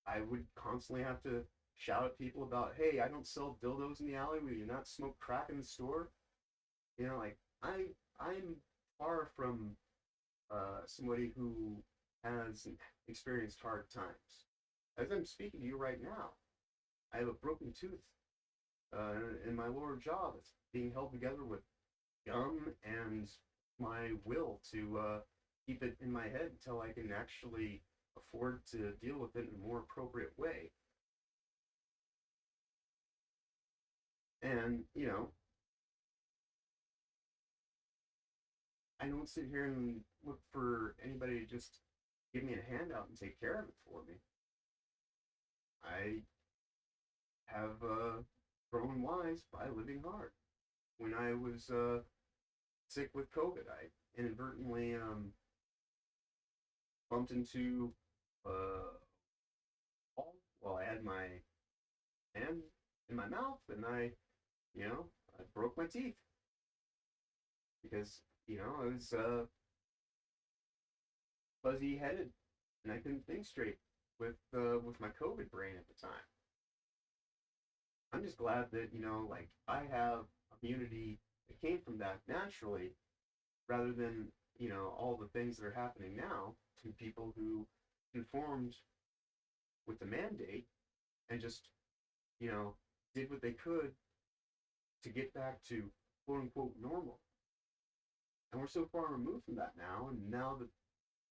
I would constantly have to shout at people about, hey, I don't sell dildos in the alley. We do not smoke crack in the store. You know, like, I'm far from somebody who has experienced hard times. As I'm speaking to you right now, I have a broken tooth in my lower jaw that's being held together with gum and my will to keep it in my head until I can actually afford to deal with it in a more appropriate way. And, you know, I don't sit here and look for anybody to just give me a handout and take care of it for me. I have grown wise by living hard. When I was sick with COVID, I inadvertently bumped into uh, wall while I had my hand in my mouth, and you know, I broke my teeth because, you know, I was fuzzy headed and I couldn't think straight with my COVID brain at the time. I'm just glad that, you know, like, I have immunity that came from that naturally, rather than, you know, all the things that are happening now to people who conformed with the mandate and just, you know, did what they could to get back to quote unquote normal. And we're so far removed from that now, and now that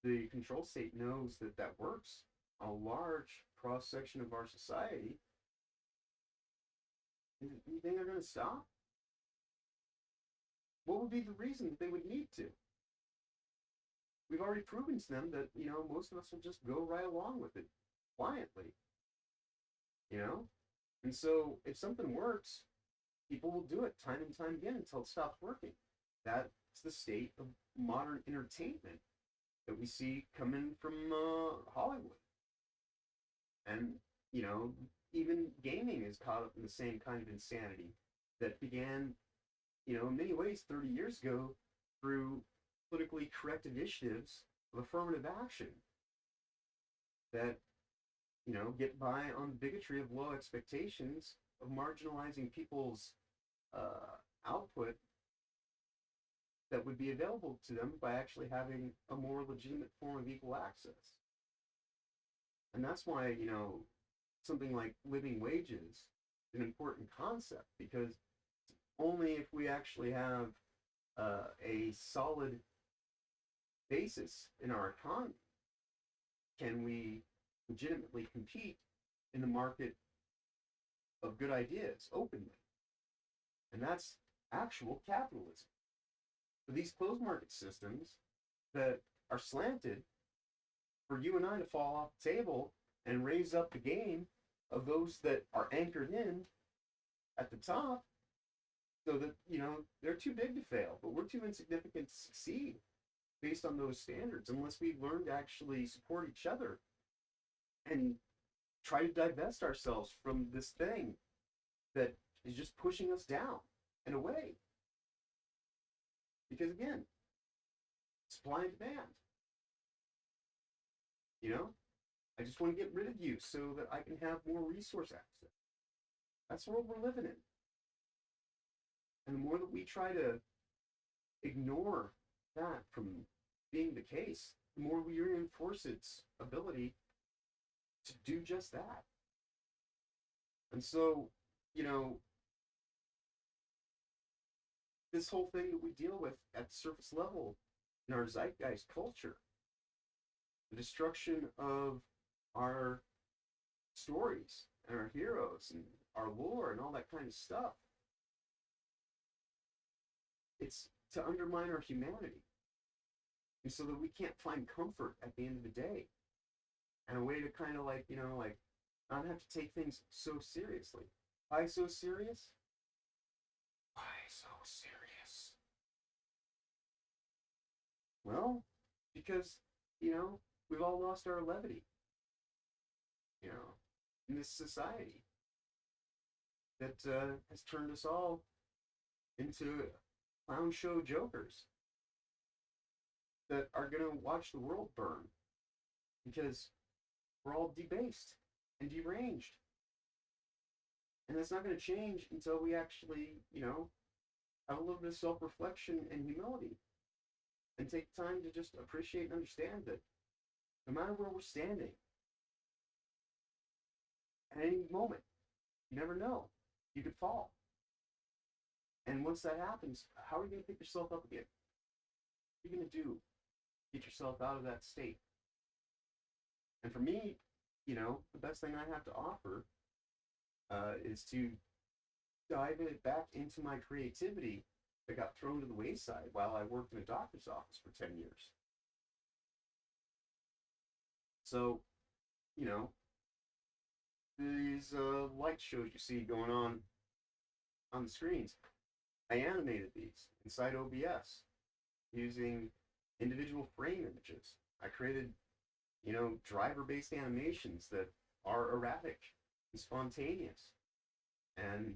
the control state knows that that works, a large cross section of our society, you think they're going to stop? What would be the reason that they would need to? We've already proven to them that, you know, most of us will just go right along with it quietly, you know? And so if something works, people will do it time and time again until it stops working. That's the state of modern entertainment that we see coming from Hollywood. And, you know, even gaming is caught up in the same kind of insanity that began, you know, in many ways 30 years ago through politically correct initiatives of affirmative action that, you know, get by on the bigotry of low expectations of marginalizing people's output that would be available to them by actually having a more legitimate form of equal access. And that's why, something like living wages is an important concept, because only if we actually have a solid basis in our economy can we legitimately compete in the market of good ideas openly. And that's actual capitalism. So these closed market systems that are slanted for you and I to fall off the table and raise up the game of those that are anchored in at the top, so that, they're too big to fail, but we're too insignificant to succeed based on those standards, unless we learn to actually support each other and try to divest ourselves from this thing that is just pushing us down and away. Because again, supply and demand. I just want to get rid of you so that I can have more resource access. That's the world we're living in. And the more that we try to ignore that from being the case, the more we reinforce its ability to do just that. And so, this whole thing that we deal with at the surface level in our zeitgeist culture, the destruction of our stories and our heroes and our lore and all that kind of stuff, it's to undermine our humanity, and so that we can't find comfort at the end of the day, and a way to kind of not have to take things so seriously. Why so serious? Why so serious? Well, because, we've all lost our levity, in this society that has turned us all into clown show jokers that are going to watch the world burn because we're all debased and deranged. And that's not going to change until we actually, have a little bit of self-reflection and humility and take time to just appreciate and understand that no matter where we're standing, at any moment, you never know, you could fall. And once that happens, how are you going to pick yourself up again? What are you going to do? Get yourself out of that state. And for me, the best thing I have to offer is to dive it back into my creativity that got thrown to the wayside while I worked in a doctor's office for 10 years. So, these light shows you see going on the screens, I animated these inside OBS using individual frame images. I created, driver-based animations that are erratic and spontaneous and,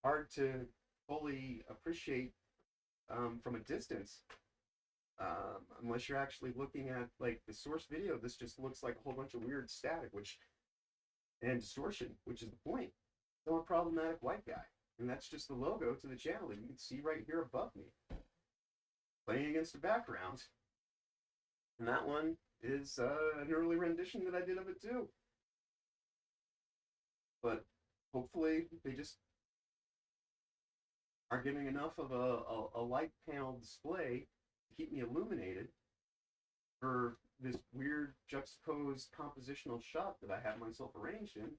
hard to fully appreciate from a distance unless you're actually looking at the source video. This just looks like a whole bunch of weird static and distortion, which is the point. I'm a problematic white guy, and that's just the logo to the channel that you can see right here above me, playing against the background. And that one is an early rendition that I did of it too. But hopefully they just are giving enough of a light panel display to keep me illuminated for this weird juxtaposed compositional shot that I have myself arranged in,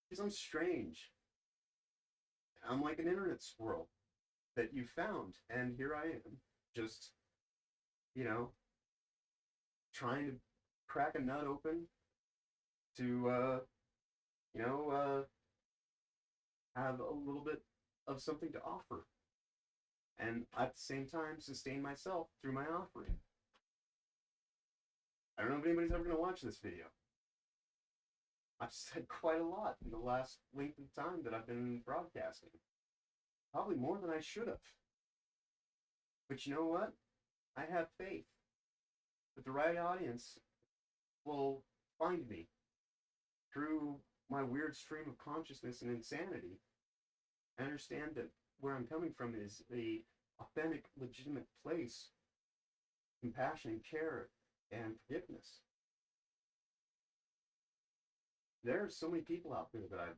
because I'm strange. I'm like an internet squirrel that you found, and here I am, just, trying to crack a nut open to, have a little bit of something to offer, and at the same time sustain myself through my offering. I don't know if anybody's ever going to watch this video. I've said quite a lot in the last length of time that I've been broadcasting. Probably more than I should have. But you know what? I have faith that the right audience will find me through my weird stream of consciousness and insanity. I understand that where I'm coming from is a authentic, legitimate place, compassion, care, and forgiveness. There are so many people out there that I've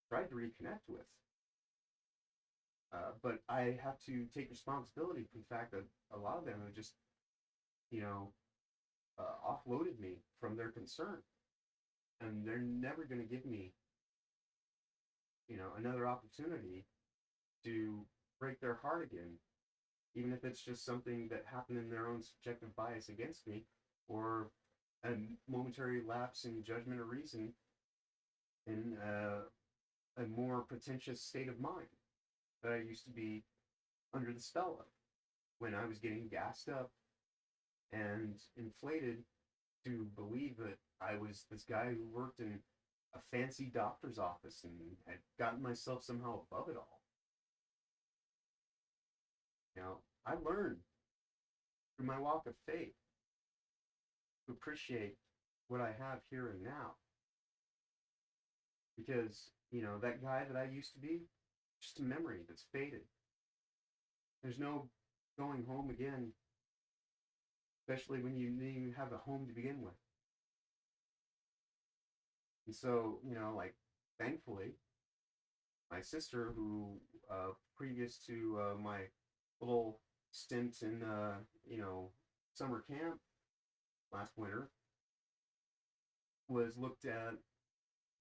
tried to reconnect with, but I have to take responsibility for the fact that a lot of them have just, you know, offloaded me from their concern, and they're never going to give me, another opportunity to break their heart again, even if it's just something that happened in their own subjective bias against me, or a momentary lapse in judgment or reason in a more pretentious state of mind that I used to be under the spell of when I was getting gassed up and inflated to believe that I was this guy who worked in a fancy doctor's office and had gotten myself somehow above it all. I learned through my walk of faith to appreciate what I have here and now. Because, that guy that I used to be, just a memory that's faded. There's no going home again, especially when you didn't even have a home to begin with. And so, thankfully, my sister, who, previous to my little stint in, summer camp last winter, was looked at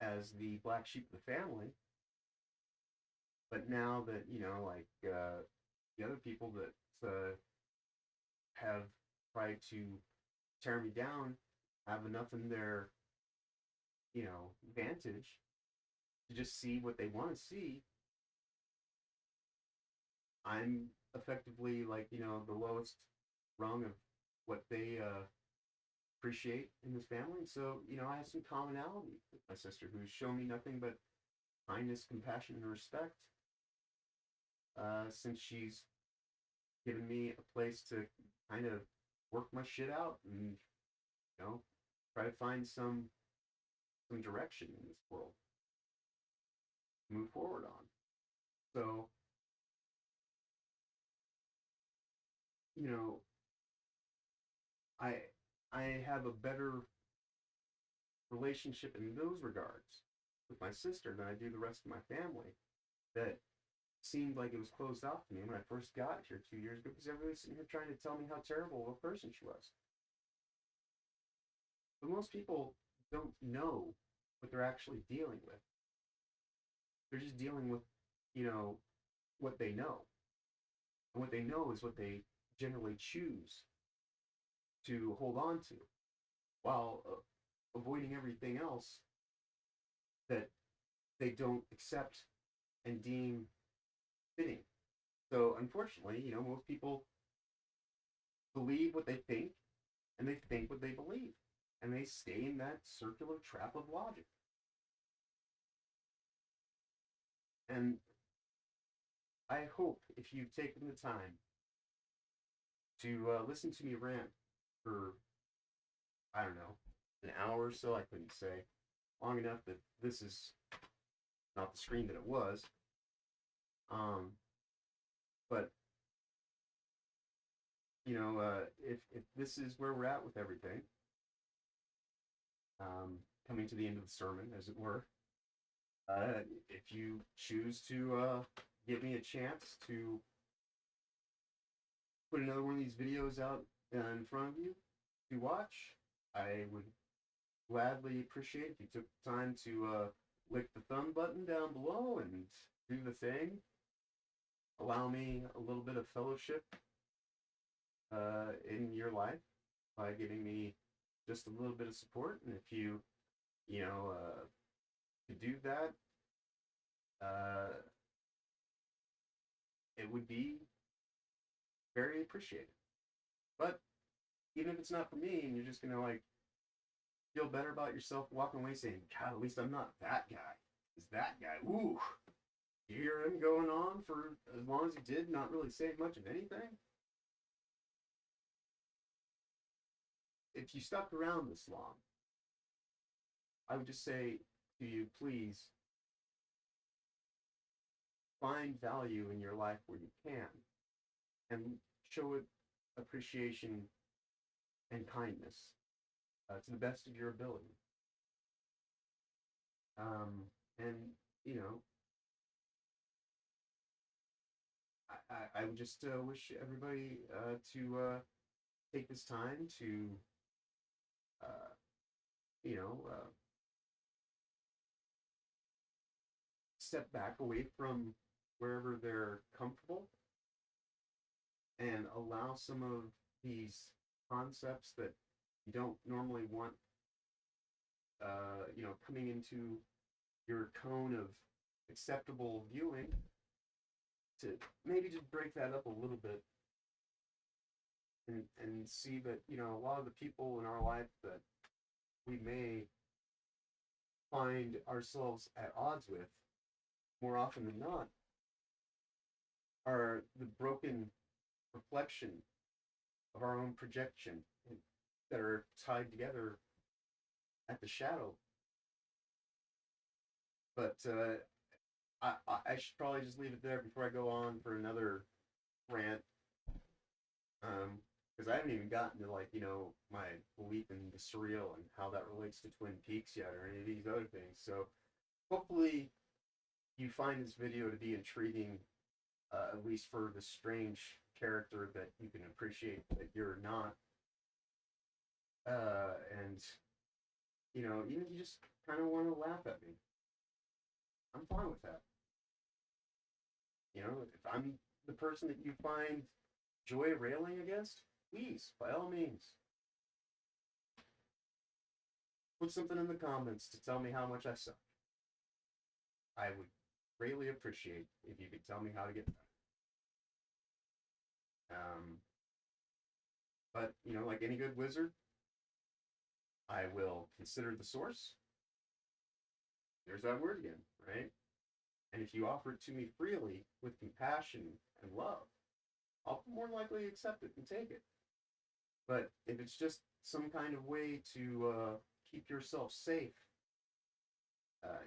as the black sheep of the family. But now that, the other people that have tried to tear me down have enough in their, vantage to just see what they want to see, I'm effectively the lowest rung of what they appreciate in this family. So, I have some commonality with my sister, who's shown me nothing but kindness, compassion, and respect since she's given me a place to kind of work my shit out and, try to find some direction in this world, move forward on. So, I I have a better relationship in those regards with my sister than I do the rest of my family. That seemed like it was closed off to me when I first got here 2 years ago, because everybody's sitting here trying to tell me how terrible of a person she was. But most people don't know what they're actually dealing with. They're just dealing with, what they know. And what they know is what they generally choose to hold on to, while avoiding everything else that they don't accept and deem fitting. So unfortunately, most people believe what they think, and they think what they believe, and they stay in that circular trap of logic. And I hope, if you've taken the time to listen to me rant for, I don't know, an hour or so, I couldn't say, long enough that this is not the screen that it was. But if this is where we're at with everything, coming to the end of the sermon, as it were, if you choose to give me a chance to put another one of these videos out in front of you to watch, I would gladly appreciate if you took the time to click the thumb button down below and do the thing. Allow me a little bit of fellowship in your life by giving me just a little bit of support. And if you, could do that, it would be very appreciated. But even if it's not for me, and you're just gonna feel better about yourself walking away saying, God, at least I'm not that guy. Is that guy? Ooh, you hear him going on for as long as he did, not really saying much of anything. If you stuck around this long, I would just say to you, please find value in your life where you can, and show it appreciation and kindness to the best of your ability. And you know, I would just wish everybody to take this time to, uh, you know, step back away from wherever they're comfortable and allow some of these concepts that you don't normally want, coming into your cone of acceptable viewing, to maybe just break that up a little bit and see that, a lot of the people in our life that we may find ourselves at odds with more often than not are the broken reflection of our own projection that are tied together at the shadow. But I should probably just leave it there before I go on for another rant, because I haven't even gotten to, like, my belief in the surreal and how that relates to Twin Peaks yet, or any of these other things. So hopefully you find this video to be intriguing, at least for the strange character that you can appreciate that you're not. And even if you just kind of want to laugh at me, I'm fine with that. If I'm the person that you find joy railing against, please, by all means, put something in the comments to tell me how much I suck. I would greatly appreciate if you could tell me how to get better. But, like any good wizard, I will consider the source. There's that word again, right? And if you offer it to me freely with compassion and love, I'll more likely accept it and take it. But if it's just some kind of way to keep yourself safe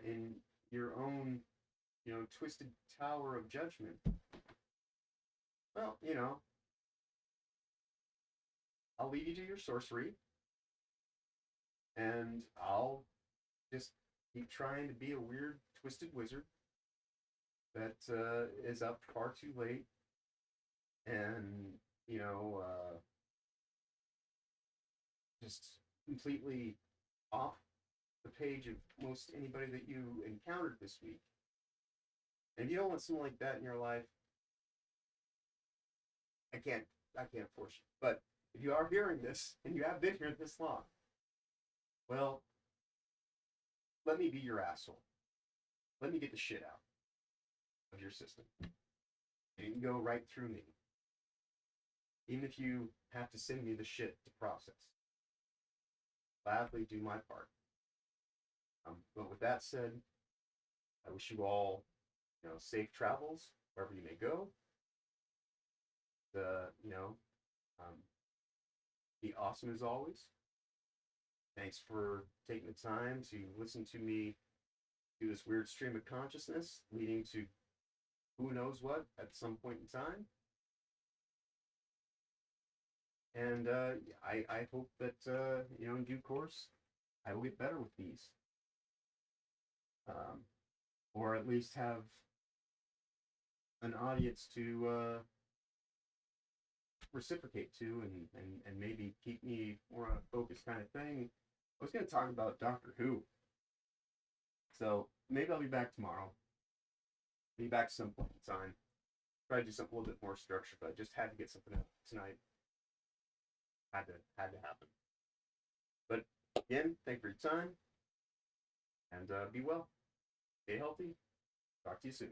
in your own, twisted tower of judgment, well, I'll leave you to your sorcery, and I'll just keep trying to be a weird, twisted wizard that is up far too late, and just completely off the page of most anybody that you encountered this week. And if you don't want something like that in your life, I can't force you. But if you are hearing this and you have been here this long, well, let me be your asshole. Let me get the shit out of your system. And you can go right through me. Even if you have to send me the shit to process. Gladly do my part. But with that said, I wish you all, safe travels wherever you may go. Be awesome as always. Thanks for taking the time to listen to me do this weird stream of consciousness leading to who knows what at some point in time. And I hope that, in due course, I will get better with these. Or at least have an audience to reciprocate to, and maybe keep me more on a focused kind of thing. I was going to talk about Doctor Who. So maybe I'll be back tomorrow. Be back some point in time. Try to do something a little bit more structured, but I just had to get something out tonight. Had to happen. But again, thank you for your time, and be well. Stay healthy. Talk to you soon.